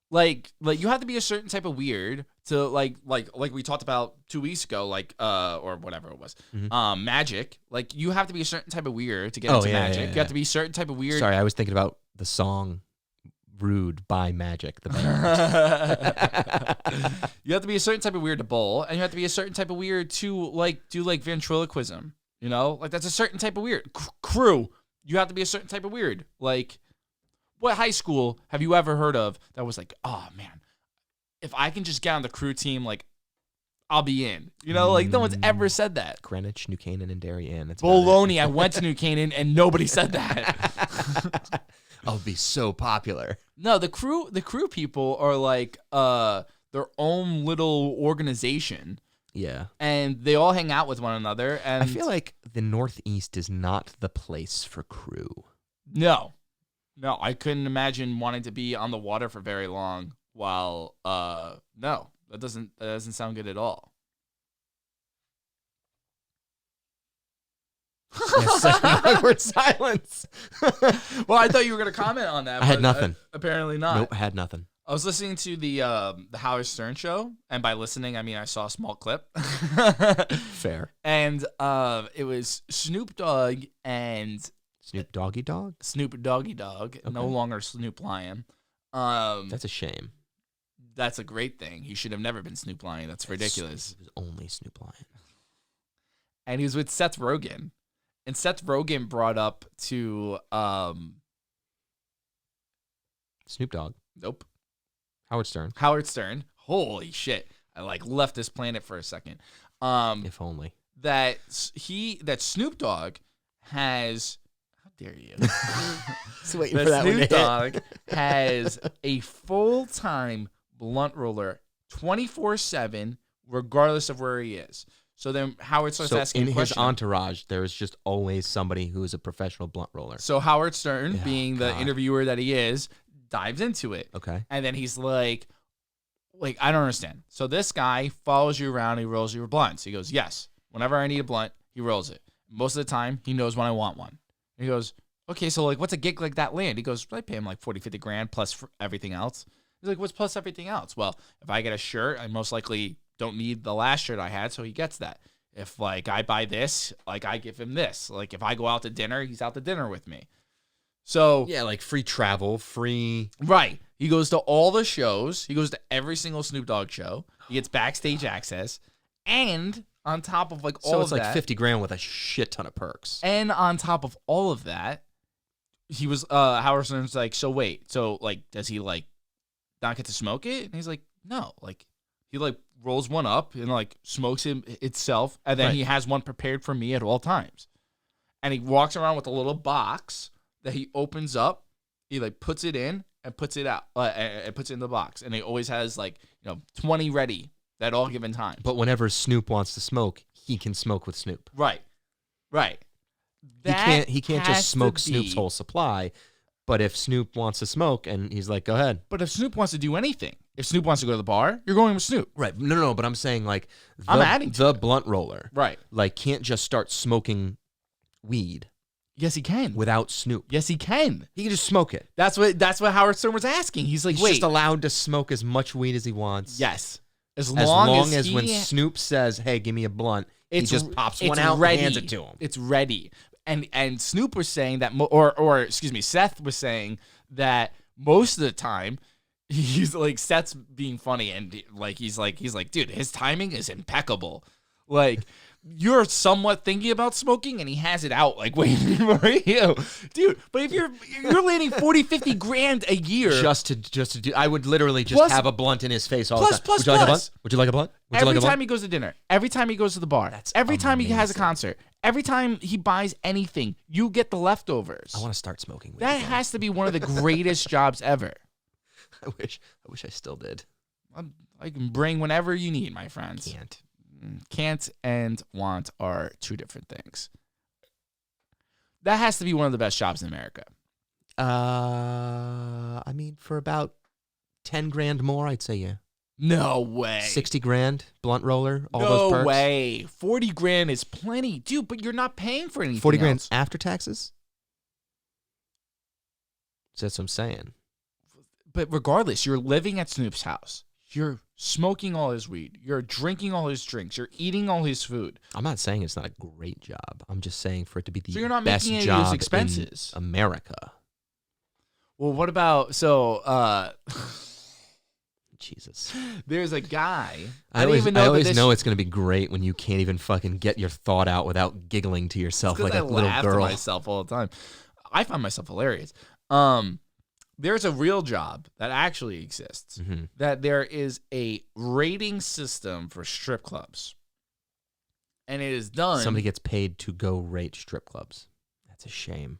Like you have to be a certain type of weird to like we talked about 2 weeks ago, or whatever it was. Magic. Like, you have to be a certain type of weird to get into magic. Yeah. You have to be a certain type of weird. Sorry, I was thinking about the song Rude by Magic, the band. You have to be a certain type of weird to bowl, and you have to be a certain type of weird to do ventriloquism. You know? Like, that's a certain type of weird. Crew. You have to be a certain type of weird. Like, what high school have you ever heard of that was like, oh man, if I can just get on the crew team, like, I'll be in. You know, like, no one's ever said that. Greenwich, New Canaan, and Darien. That's Bologna. I went to New Canaan and nobody said that. I'll be so popular. No, the crew people are like their own little organization. Yeah. And they all hang out with one another. And I feel like the Northeast is not the place for crew. No, I couldn't imagine wanting to be on the water for very long while, no, that doesn't sound good at all. Awkward silence. Well, I thought you were going to comment on that. I had nothing. Apparently not. Nope, I had nothing. I was listening to the Howard Stern show, and by listening, I mean I saw a small clip. Fair. And it was Snoop Dogg and Snoop Doggy Dog? Snoop Doggy Dogg, no longer Snoop Lion. That's a shame. That's a great thing. He should have never been Snoop Lion. That's ridiculous. He was only Snoop Lion. And he was with Seth Rogen. And Seth Rogen brought up to Snoop Dogg. Nope. Howard Stern. Howard Stern. Holy shit. I like left this planet for a second. If only. That Snoop Dogg has, how dare you? Just waiting that for that Snoop one to hit. Dogg has a full-time blunt roller 24/7, regardless of where he is. So then Howard starts asking in his questions. entourage, there is just always somebody who is a professional blunt roller. So Howard Stern, Oh, being the God. interviewer that he is, dives into it. Okay. And then he's like, I don't understand. So this guy follows you around. He rolls your blunts. He goes, yes. Whenever I need a blunt, he rolls it. Most of the time, he knows when I want one. And he goes, okay, so like, what's a gig like that land? He goes, I pay him like 40, 50 grand plus for everything else. He's like, what's plus everything else? Well, if I get a shirt, I most likely don't need the last shirt I had, so he gets that. If like I buy this, like I give him this. Like if I go out to dinner, he's out to dinner with me. So Yeah, like free travel, free. right. He goes to all the shows. He goes to every single Snoop Dogg show. He gets backstage access. And on top of like all So of it's like that, 50 grand with a shit ton of perks. and on top of all of that, he was Howard Stern's like, so wait, so like does he like not get to smoke it? And he's like, no. Like he like rolls one up and like smokes it itself, and then Right. he has one prepared for me at all times. And he walks around with a little box that he opens up. He like puts it in and puts it out, and puts it in the box. And he always has like 20 ready at all given time. But whenever Snoop wants to smoke, he can smoke with Snoop. Right. He can't has just smoke to Snoop's be- whole supply. But if Snoop wants to smoke and he's like, go ahead. But if Snoop wants to do anything, if Snoop wants to go to the bar, you're going with Snoop. Right. No, but I'm saying like I'm adding to the blunt roller. Right. Like can't just start smoking weed Yes, he can. without Snoop. Yes, he can. He can just smoke it. That's what Howard Stern was asking. He's like, He's wait, just allowed to smoke as much weed as he wants. yes, as As long long as as when he- Snoop says, hey, give me a blunt, he just pops one it's out ready. and hands it to him. It's ready. And Snoop was saying that, Seth was saying that most of the time, he's like, Seth's being funny, and like he's like, dude, his timing is impeccable. Like you're somewhat thinking about smoking, and he has it out like waiting for you, dude. But if you're landing 40, 50 grand a year, Just to do, I would literally just Plus- have a blunt in his face all plus- the time. plus- Would you like a plus. blunt? Would you like a blunt? Would you every like a time blunt? he goes to dinner, every time he goes to the bar, That's every time he has a amazing. concert, every time he buys anything, you get the leftovers. I want to start smoking weed. That again. has to be one of the greatest jobs ever. I wish I still did. I can bring whenever you need, my friends. Can't. Can't and want are two different things. That has to be one of the best jobs in America. I mean, for about 10 grand more, I'd say yeah. No way. 60 grand, blunt roller, all those perks. No way. 40 grand is plenty. Dude, but you're not paying for anything 40 grand else. after taxes? So that's what I'm saying. But regardless, you're living at Snoop's house. You're smoking all his weed. You're drinking all his drinks. You're eating all his food. I'm not saying it's not a great job. I'm just saying for it to be the So you're not best making any of his job expenses. in America. Well, what about Jesus. there's a guy. I didn't always, even I know always that this know it's going to be great when you can't even fucking get your thought out without giggling to yourself like I a little laugh girl. to myself all the time. I find myself hilarious. There's a real job that actually exists. Mhm. That there is a rating system for strip clubs, and it is done. Somebody gets paid to go rate strip clubs. That's a shame.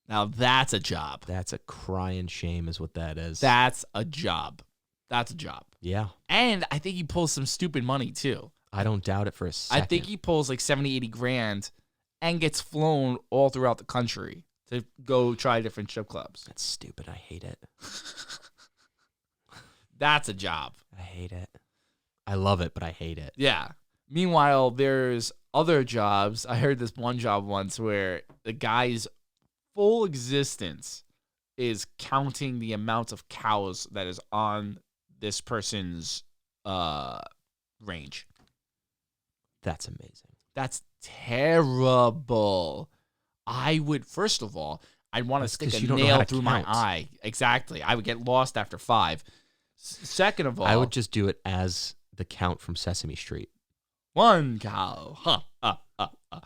Now that's a job. That's a crying shame is what that is. That's a job. That's a job. Yeah. And I think he pulls some stupid money too. I don't doubt it for a second. I think he pulls like 70, 80 grand and gets flown all throughout the country to go try different strip clubs. That's stupid. I hate it. That's a job. I hate it. I love it, but I hate it. Yeah. Meanwhile, there's other jobs. I heard this one job once where the guy's full existence is counting the amount of cows that is on this person's range. That's amazing. That's terrible. I would, first of all, I'd want to That's stick 'cause a you don't know how nail to through my count. eye. Exactly. I would get lost after 5. Second of all, I would just do it as the count from Sesame Street 1 cow.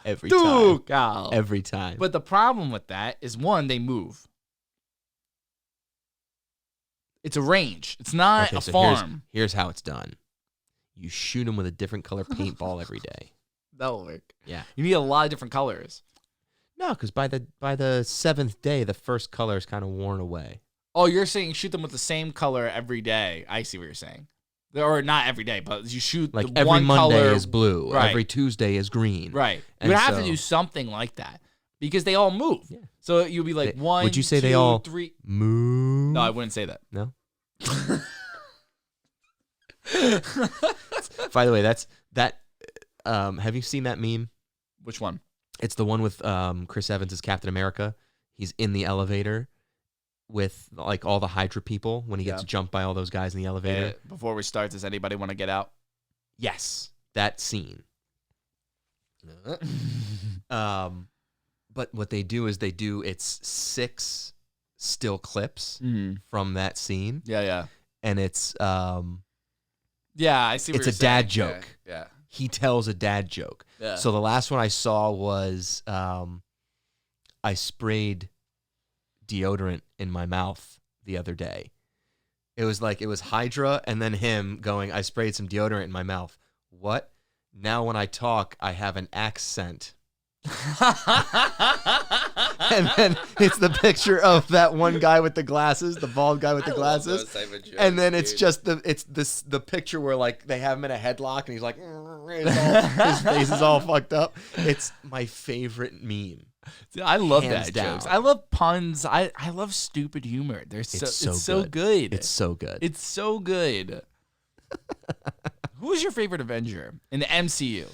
every 2 time. cow. Every time. But the problem with that is, one, they move. It's a range. It's not a so farm. Here's how it's done. You shoot them with a different color paintball every day. That'll work. Yeah. You need a lot of different colors. No, because by the 7th day, the first color is kind of worn away. Oh, you're saying shoot them with the same color every day. I see what you're saying. Or not every day, but you shoot Like the every one Monday color. is blue. Right. Every Tuesday is green. Right. You And would have to so- do something like that because they all move. Yeah. So you'd be like They- 1, would you say 2, they all 3. move? No, I wouldn't say that. No? By the way, that's that. Have you seen that meme? Which one? It's the one with Chris Evans as Captain America. He's in the elevator with like all the Hydra people when he gets Yeah. jumped by all those guys in the elevator. Before we start, does anybody want to get out? Yes, that scene. But what they do is it's 6 still clips from that scene, Yeah. and it's Yeah, I see what it's you're a dad saying. joke. Yeah. He tells a dad joke. Yeah. So the last one I saw was I sprayed deodorant in my mouth the other day. It was Hydra and then him going, I sprayed some deodorant in my mouth. What? Now when I talk, I have an accent. And then it's the picture of that one guy with the glasses, the bald guy with the glasses. And then it's just the picture where like they have him in a headlock and he's like his face is all fucked up. It's my favorite meme. Dude, I love Hands dad down. jokes. I love puns. I love stupid humor. It's so good. It's so good. It's so good. Who is your favorite Avenger in the MCU?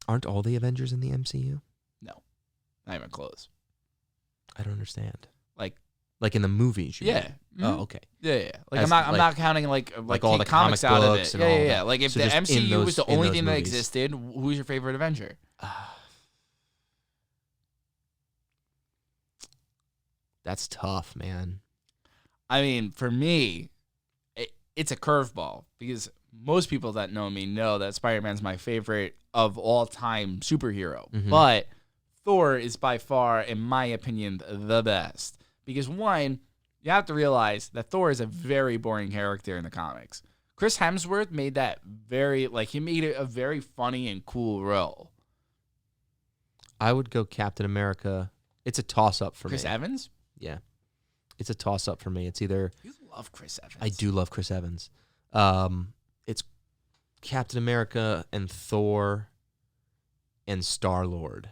Aren't all the Avengers in the MCU? No, not even close. I don't understand. Like in the movies, you yeah. mean? Mhm. Oh, okay. Yeah. Like As, I'm like- not counting like all take the comics comic out of books it. and all Yeah. that. Like if So the just in MCU was the those- in only those thing that movies. existed, who's your favorite Avenger? That's tough, man. I mean, for me, it's a curveball because most people that know me know that Spider-Man's my favorite of all time superhero. Mhm. But Thor is by far, in my opinion, the best. Because one, you have to realize that Thor is a very boring character in the comics. Chris Hemsworth made that he made it a very funny and cool role. I would go Captain America. It's a toss-up for Chris me. Evans? Yeah. It's a toss-up for me. It's either... You love Chris Evans. I do love Chris Evans. It's Captain America and Thor and Star-Lord.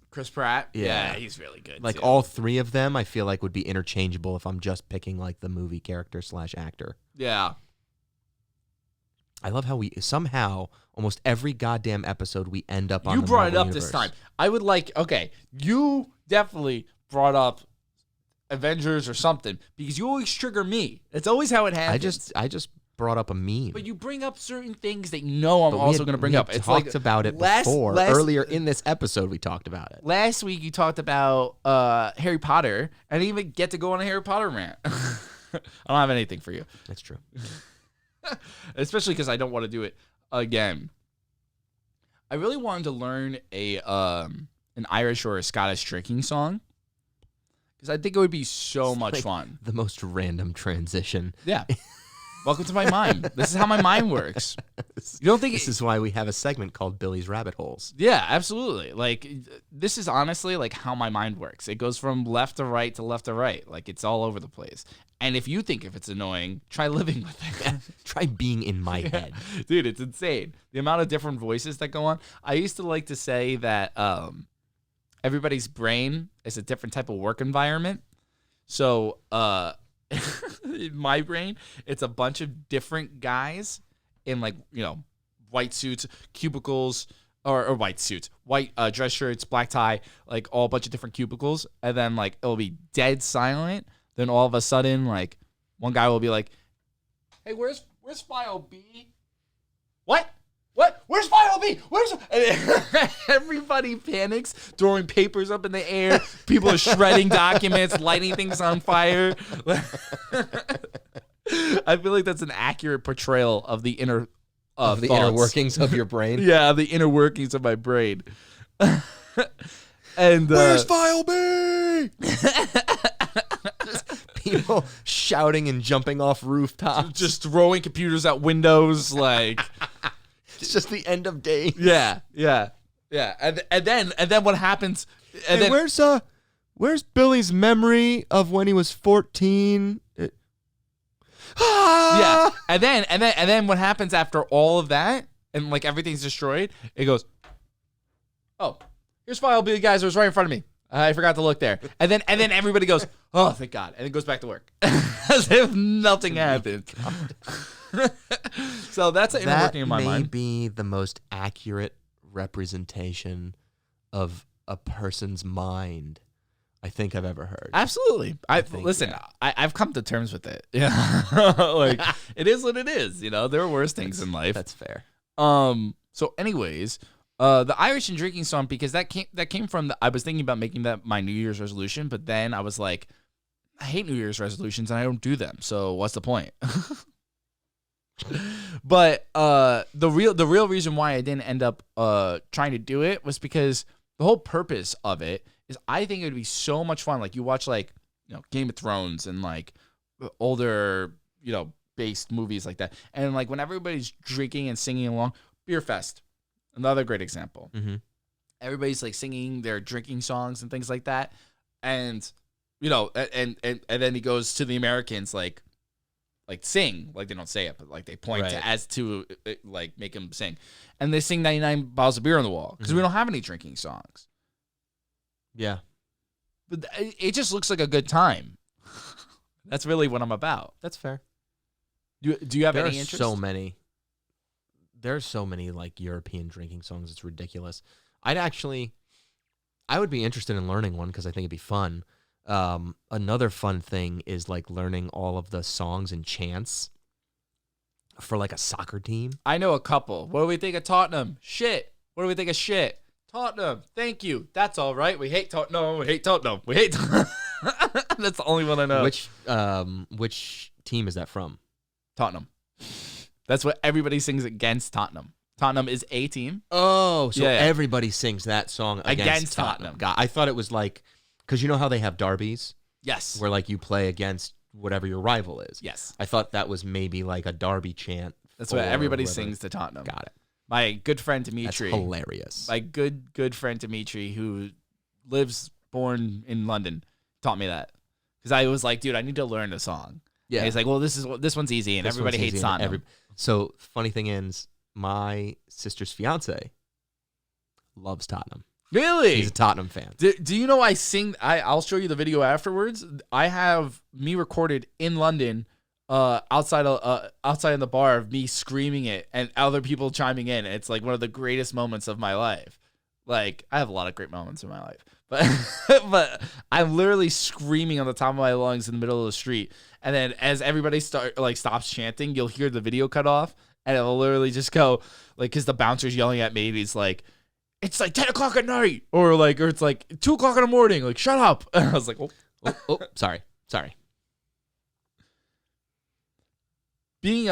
Chris Pratt? Yeah. He's really good. Like too. all 3 of them, I feel like would be interchangeable if I'm just picking like the movie character / actor. Yeah. I love how we somehow almost every goddamn episode we end up on. You the brought it Marvel up this Universe. time. I would like, okay, you definitely brought up Avengers or something because you always trigger me. It's always how it happens. I just brought up a meme. But you bring up certain things that you know I'm But also going to bring up. It's It's talked like about it last- before. last- Earlier in this episode, we talked about it. Last week you talked about Harry Potter. I didn't even get to go on a Harry Potter rant. I don't have anything for you, That's true. especially because I don't want to do it again. I really wanted to learn an Irish or a Scottish drinking song because I think it would be so much like fun. The most random transition. Yeah. Welcome to my mind. This is how my mind works. You don't think This is why we have a segment called Billy's Rabbit Holes. Yeah, absolutely. Like this is honestly like how my mind works. It goes from left to right to left to right. Like it's all over the place. And if you think if it's annoying, try living with it. Try being in my head. Dude, it's insane. The amount of different voices that go on. I used to like to say that everybody's brain is a different type of work environment. So in my brain, it's a bunch of different guys in like, white suits, cubicles, or white suits, white dress shirts, black tie, like all a bunch of different cubicles, and then like it'll be dead silent. Then all of a sudden, like one guy will be like, "Hey, where's file B? What? Where's file B? And everybody panics, throwing papers up in the air. People are shredding documents, lighting things on fire. I feel like that's an accurate portrayal of the inner of the inner workings of your brain. Yeah, the inner workings of my brain. And where's file B? People shouting and jumping off rooftops, just throwing computers out windows, like it's just the end of day. Yeah. And then what happens? And hey, then where's Billy's memory of when he was 14? Yeah, and then what happens after all of that, and like everything's destroyed? It goes, oh, here's file B, guys. It was right in front of me. I forgot to look there. And then everybody goes, oh, thank God, and it goes back to work as if nothing happened. So that's an inner working in my mind. That may be the most accurate representation of a person's mind I think I've ever heard. Absolutely. I've come to terms with it. Yeah. Like it is what it is, you know. There are worse things in life. That's fair. So anyways, the Irish and drinking song, because that came from I was thinking about making that my New Year's resolution, but then I was like, I hate New Year's resolutions and I don't do them. So what's the point? But the real reason why I didn't end up trying to do it was because the whole purpose of it is I think it would be so much fun. Like you watch like, you know, Game of Thrones and like older, you know, based movies like that. And like when everybody's drinking and singing along, Beer Fest, another great example. Mm-hmm. Everybody's like singing their drinking songs and things like that. And, you know, and then he goes to the Americans like sing, like they don't say it, but like they point right. to as to like make him sing. And they sing 99 bottles of beer on the wall because we don't have any drinking songs. Yeah. But it just looks like a good time. That's really what I'm about. That's fair. Do you have there any are interest? There's so many like European drinking songs. It's ridiculous. I would be interested in learning one because I think it'd be fun. Another fun thing is like learning all of the songs and chants for like a soccer team. I know a couple. What do we think of Tottenham? Shit. What do we think of shit? Tottenham. Thank you. That's all right. We hate Tottenham. We hate Tottenham. We hate Tottenham. That's the only one I know. Which team is that from? Tottenham. That's what everybody sings against Tottenham. Tottenham is a team. Oh, so everybody sings that song against Tottenham. God, I thought it was like, because you know how they have derbies? Yes. Where like you play against whatever your rival is. Yes. I thought that was maybe like a derby chant. That's what everybody sings to Tottenham. Got it. My good friend Dimitri. That's hilarious. My good friend Dimitri, who born in London, taught me that. Because I was like, dude, I need to learn a song. Yeah. And he's like, well, this one's easy, and everybody hates Tottenham. So funny thing is, my sister's fiance loves Tottenham. Really? He's a Tottenham fan. Do you know I sing? I'll show you the video afterwards. I have me recorded in London, outside in the bar of me screaming it and other people chiming in. It's like one of the greatest moments of my life. Like I have a lot of great moments in my life, but I'm literally screaming on the top of my lungs in the middle of the street. And then as everybody stops chanting, you'll hear the video cut off, and it'll literally just go like, because the bouncer's yelling at me, and he's like, it's like 10 o'clock at night, or it's like 2 o'clock in the morning. Like, shut up. And I was like, oh, sorry. Being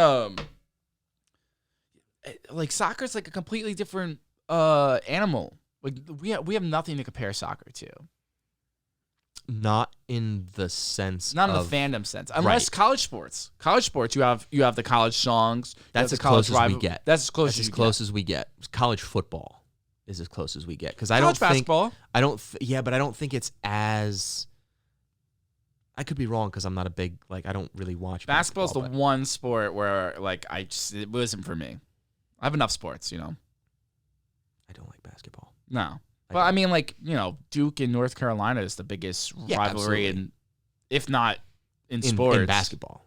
like soccer's like a completely different animal. Like we have nothing to compare soccer to. Not in the sense, not in the fandom sense, unless college sports. College sports, you have the college songs. That's as close as we get. That's as close as we get. College football is as close as we get, because college basketball. But I don't think it's as. I could be wrong because I'm not a big I don't really watch basketball's the one sport where it wasn't for me. I have enough sports, you know. I don't like basketball. No. But I mean, Duke and North Carolina is the biggest rivalry, absolutely. If not in sports. In basketball.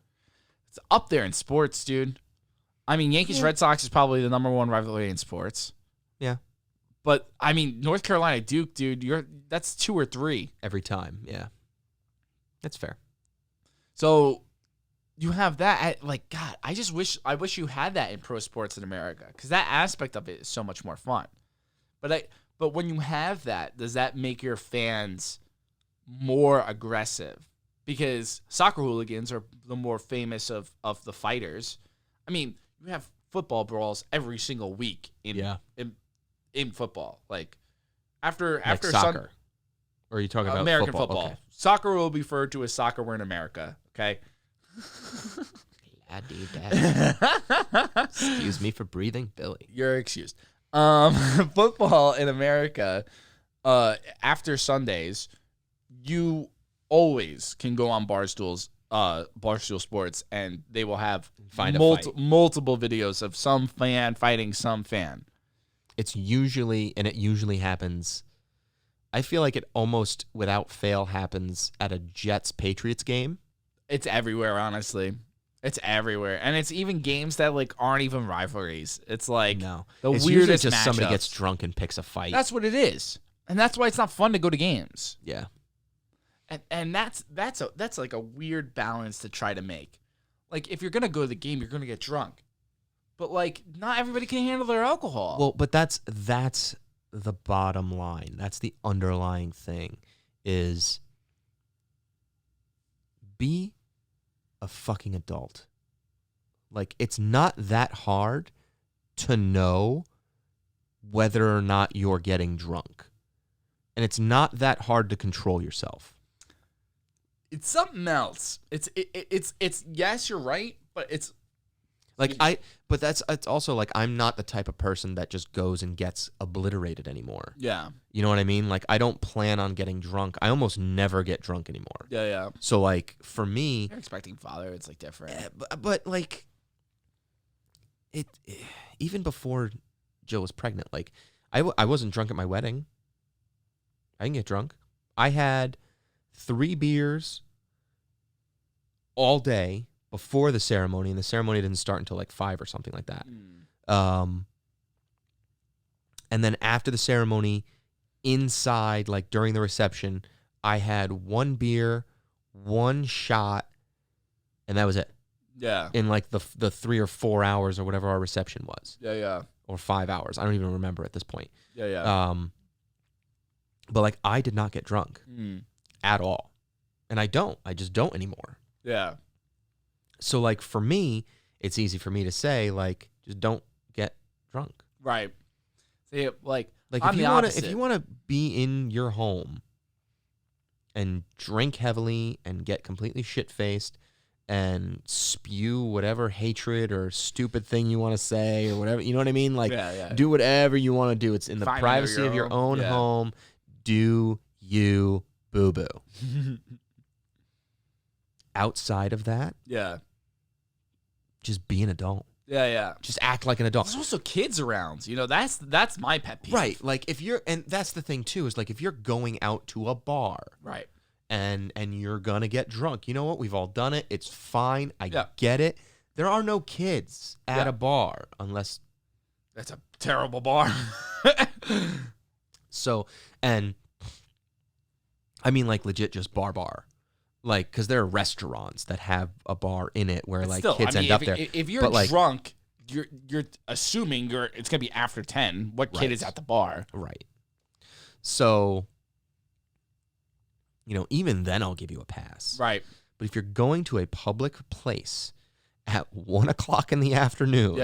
It's up there in sports, dude. I mean, Yankees-Red Sox is probably the number one rivalry in sports. Yeah. But I mean, North Carolina Duke, dude, that's 2 or 3 every time. Yeah, that's fair. So you have that. Like, God, I wish you had that in pro sports in America, because that aspect of it is so much more fun. But when you have that, does that make your fans more aggressive? Because soccer hooligans are the more famous of the fighters. I mean, you have football brawls every single week in football. Like after soccer. Or are you talking about American football? Okay. Soccer will be referred to as soccer. We're in America. Okay. Excuse me for breathing, Billy. You're excused. Football in America, after Sundays, you always can go on Barstool Sports, and they will have multiple videos of some fan fighting some fan. It usually happens. I feel like it almost without fail happens at a Jets-Patriots game. It's everywhere, honestly. It's everywhere, and it's even games that like aren't even rivalries. It's like it's weirdest just matchups. Somebody gets drunk and picks a fight. That's what it is, and that's why it's not fun to go to games. Yeah, and that's like a weird balance to try to make. Like, if you're gonna go to the game, you're gonna get drunk, but like not everybody can handle their alcohol. Well, but that's the bottom line. That's the underlying thing is be a fucking adult. Like, it's not that hard to know whether or not you're getting drunk. And it's not that hard to control yourself. It's something else. It's yes, you're right, but it's like it's also like I'm not the type of person that just goes and gets obliterated anymore. Yeah. You know what I mean? Like, I don't plan on getting drunk. I almost never get drunk anymore. Yeah. So like for me, you're expecting father, it's like different. But like it even before Jill was pregnant, like I wasn't drunk at my wedding. I didn't get drunk. I had 3 beers all day before the ceremony, and the ceremony didn't start until like 5 or something like that. And then after the ceremony, inside, like during the reception, I had 1 beer, 1 shot, and that was it. Yeah. In like the 3 or 4 hours or whatever our reception was. Yeah. Or 5 hours. I don't even remember at this point. Yeah. But like I did not get drunk at all. And I just don't anymore. Yeah. So like for me, it's easy for me to say like just don't get drunk. Right. See, like if you want to be in your home and drink heavily and get completely shit-faced and spew whatever hatred or stupid thing you want to say or whatever, you know what I mean? Like do whatever you want to do. It's in the privacy of your own home. Do you boo-boo. Outside of that, just be an adult. Yeah. Just act like an adult. There's also kids around. You know, that's my pet peeve. Right. Like and that's the thing too, is like if you're going out to a bar. Right. And you're going to get drunk. You know what? We've all done it. It's fine. I get it. There are no kids at a bar unless that's a terrible bar. So, and I mean like legit just bar. Like, because there are restaurants that have a bar in it where like kids end up there. If you're drunk, you're assuming it's gonna be after 10. What kid is at the bar? Right. So, you know, even then I'll give you a pass. Right. But if you're going to a public place at 1:00 in the afternoon,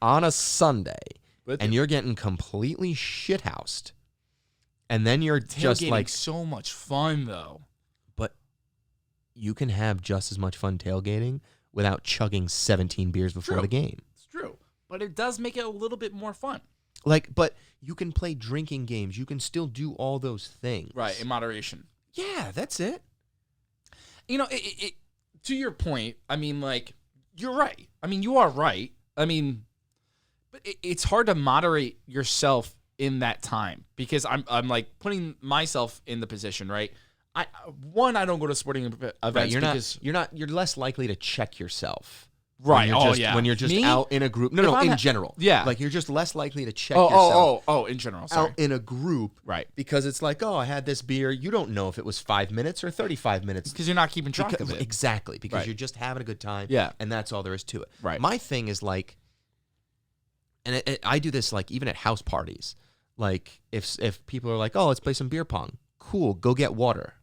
on a Sunday, and you're getting completely shithoused, and then you're just like so much fun though. You can have just as much fun tailgating without chugging 17 beers before the game. It's true. But it does make it a little bit more fun. Like, but you can play drinking games. You can still do all those things. Right, in moderation. Yeah, that's it. You know, it to your point, I mean, like, you're right. I mean, you are right. I mean, but it's hard to moderate yourself in that time because I'm like putting myself in the position, right? I don't go to sporting events right, you're less likely to check yourself Right. When you're just Me? out in a group. No, in general. Yeah. Like you're just less likely to check yourself. In general. Sorry. Out in a group. Right. Because it's like, I had this beer. You don't know if it was 5 minutes or 35 minutes. Because you're not keeping track of it. Exactly. Because you're just having a good time. Yeah. And that's all there is to it. Right. My thing is like, and I do this like even at house parties. Like if people are like, let's play some beer pong. Cool. Go get water.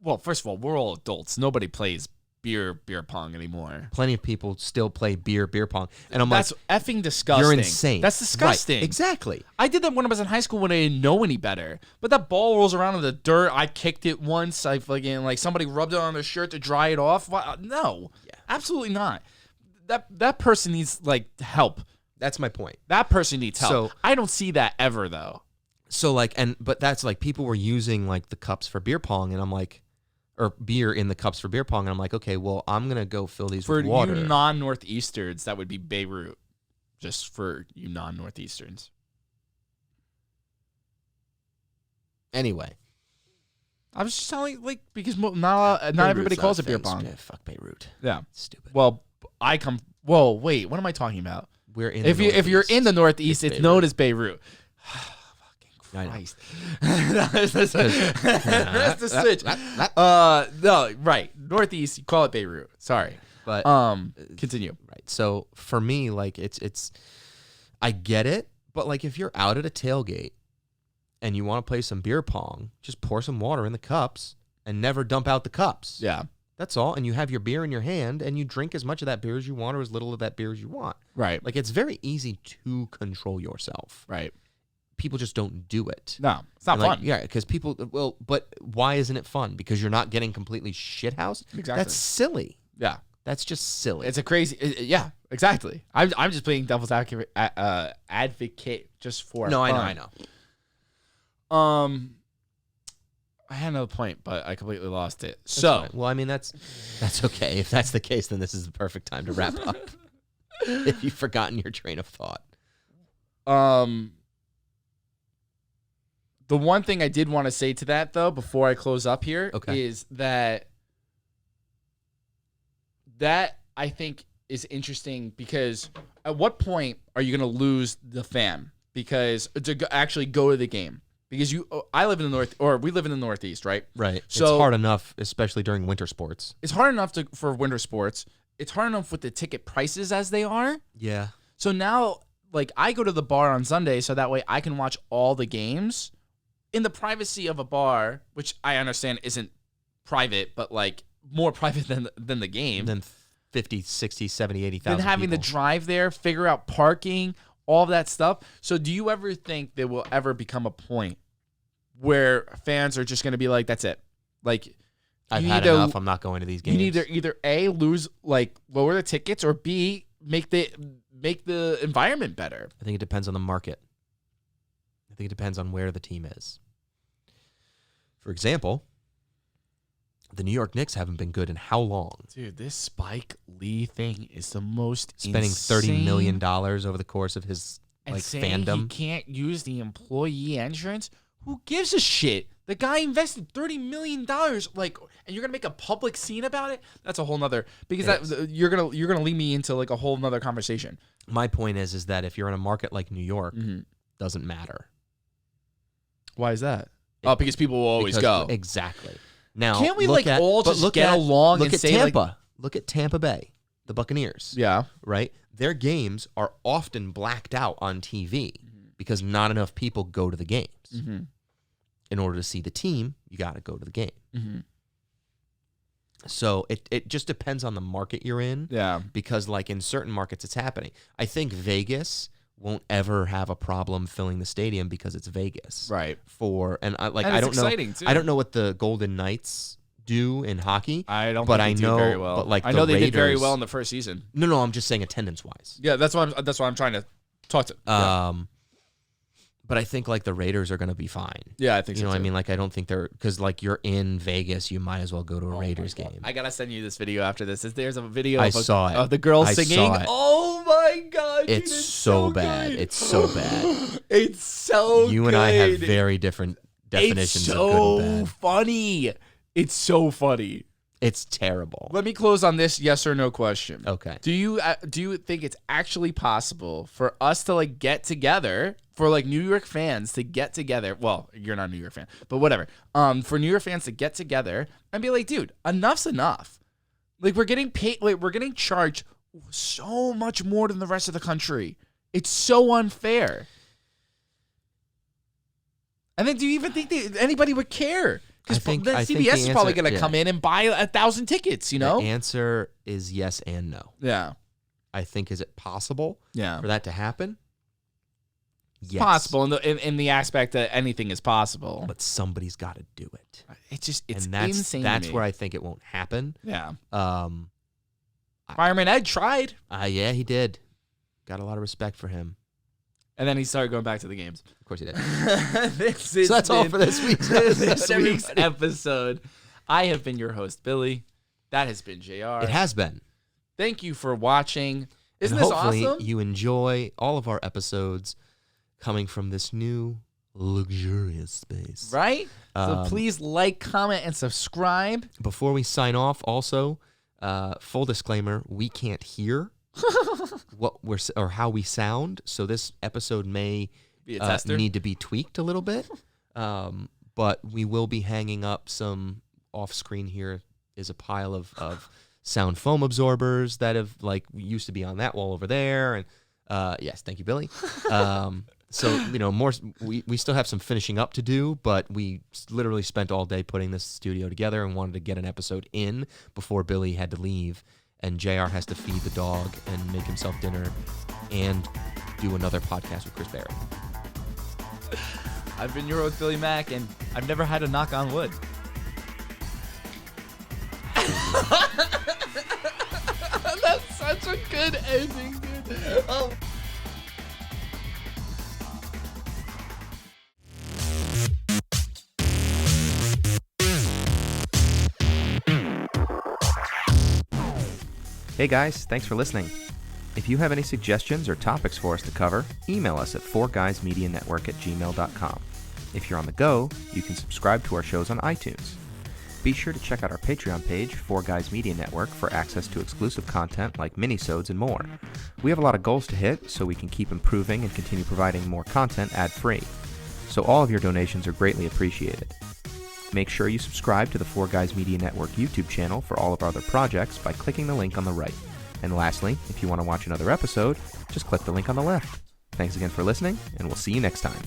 Well, first of all, we're all adults. Nobody plays beer pong anymore. Plenty of people still play beer pong. And I'm That's like, effing disgusting. you're insane. That's disgusting. Right, exactly. I did that when I was in high school when I didn't know any better. But that ball rolls around in the dirt. I kicked it once. I fucking like somebody rubbed it on their shirt to dry it off. No, absolutely not. That person needs like help. That's my point. That person needs help. So I don't see that ever though. So like, but that's like people were using like the cups for beer pong, and I'm like, or beer in the cups for beer pong, and I'm like, okay, well, I'm gonna go fill these with water. For you non-Northeasterns, that would be Beirut. Just for you non-Northeasterns. Anyway, I was just telling, like, because not everybody calls it beer pong. Yeah, fuck Beirut. Yeah, stupid. Well, Whoa, wait, what am I talking about? We're in. If you're in the Northeast, it's known as Beirut. Christ. That's the switch. No, right. Northeast, you call it Beirut. Sorry. But continue. Right. So for me, like it's I get it, but like if you're out at a tailgate and you want to play some beer pong, just pour some water in the cups and never dump out the cups. Yeah. That's all. And you have your beer in your hand and you drink as much of that beer as you want or as little of that beer as you want. Right. Like it's very easy to control yourself. Right. People just don't do it. No, it's not fun. Yeah, because people, but why isn't it fun? Because you're not getting completely shithoused? Exactly. That's silly. Yeah. That's just silly. It's a crazy, yeah, exactly. I'm just playing devil's advocate just for No, fun. I know. I had another point, but I completely lost it. That's fine. Well, I mean, that's okay. If that's the case, then this is the perfect time to wrap up. If you've forgotten your train of thought. The one thing I did want to say to that, though, before I close up here, is that I think is interesting because at what point are you going to lose the fan? Because to actually go to the game. Because I live in the North, or we live in the Northeast, right? Right. So it's hard enough, especially during winter sports. It's hard enough for winter sports. It's hard enough with the ticket prices as they are. Yeah. So now, like, I go to the bar on Sunday so that way I can watch all the games in the privacy of a bar, which I understand isn't private, but like more private than the game. Than 50, 60, 70, 80,000 Then having people. to drive there, figure out parking, all of that stuff. So do you ever think there will ever become a point where fans are just going to be like, that's it? Like, I've had enough. I'm not going to these games. You need to either A, lower the tickets, or B, make the environment better. I think it depends on the market. I think it depends on where the team is. For example, the New York Knicks haven't been good in how long? Dude, this Spike Lee thing is the most spending insane. $30 million over the course of his fandom. He can't use the employee insurance. Who gives a shit? The guy invested $30 million, like, and you're gonna make a public scene about it. That's a whole nother you're gonna lead me into like a whole nother conversation. My point is that if you're in a market like New York, doesn't matter. Why is that? Because people will always go. Exactly. Now, can't we all just get along look and at say Tampa? Look at Tampa Bay, the Buccaneers. Yeah. Right? Their games are often blacked out on TV because not enough people go to the games. In order to see the team, you got to go to the game. So it just depends on the market you're in. Yeah. Because like in certain markets, it's happening. I think Vegas won't ever have a problem filling the stadium because it's Vegas. Right. I don't know. Too. I don't know what the Golden Knights do in hockey. I don't. But think I they know. do very well. But like I know the they Raiders, did very well in the first season. No, I'm just saying attendance wise. Yeah, that's why I'm trying to talk to. Yeah. But I think like the Raiders are going to be fine. Yeah, I think you know what I mean. Like I don't think they're because like you're in Vegas, you might as well go to a Raiders game. I gotta send you this video after this. There's a video of the girl I singing. Saw it. Oh my god, it's so bad. It's so bad. It's so. You and I have very different definitions of good and bad. Funny. It's so funny. It's terrible. Let me close on this yes or no question. Okay. Do you think it's actually possible for us to like get together, for like New York fans to get together? Well, you're not a New York fan, but whatever. For New York fans to get together and be like, dude, enough's enough. Like, we're getting paid, like, we're getting charged so much more than the rest of the country. It's so unfair. And then do you even think that anybody would care? Because CBS is probably going to come in and buy 1,000 tickets, you know? The answer is yes and no. Yeah. I think, is it possible for that to happen? Yes. Possible in the aspect that anything is possible. But somebody's got to do it. It's that's insane. That's where I think it won't happen. Yeah. Fireman Ed tried. Yeah, he did. Got a lot of respect for him. And then he started going back to the games. Of course he did. So that's all for this week's episode. I have been your host, Billy. That has been JR. It has been. Thank you for watching. Isn't and this hopefully awesome? You enjoy all of our episodes coming from this new luxurious space. Right? So please like, comment, and subscribe. Before we sign off, also, full disclaimer, we can't hear how we sound, so this episode may be a tester. Need to be tweaked a little bit. But we will be hanging up some off screen. Here is a pile of sound foam absorbers that have used to be on that wall over there. And yes, thank you, Billy. So more. We still have some finishing up to do, but we literally spent all day putting this studio together and wanted to get an episode in before Billy had to leave. And JR has to feed the dog and make himself dinner and do another podcast with Chris Barry. I've been your host, Billy Mack, and I've never had a knock on wood. That's such a good ending, dude. Oh. Hey guys, thanks for listening. If you have any suggestions or topics for us to cover, email us at 4guysmedianetwork@gmail.com. If you're on the go, you can subscribe to our shows on iTunes. Be sure to check out our Patreon page, 4Guys Media Network, for access to exclusive content like minisodes and more. We have a lot of goals to hit, so we can keep improving and continue providing more content ad-free. So all of your donations are greatly appreciated. Make sure you subscribe to the 4Guys Media Network YouTube channel for all of our other projects by clicking the link on the right. And lastly, if you want to watch another episode, just click the link on the left. Thanks again for listening, and we'll see you next time.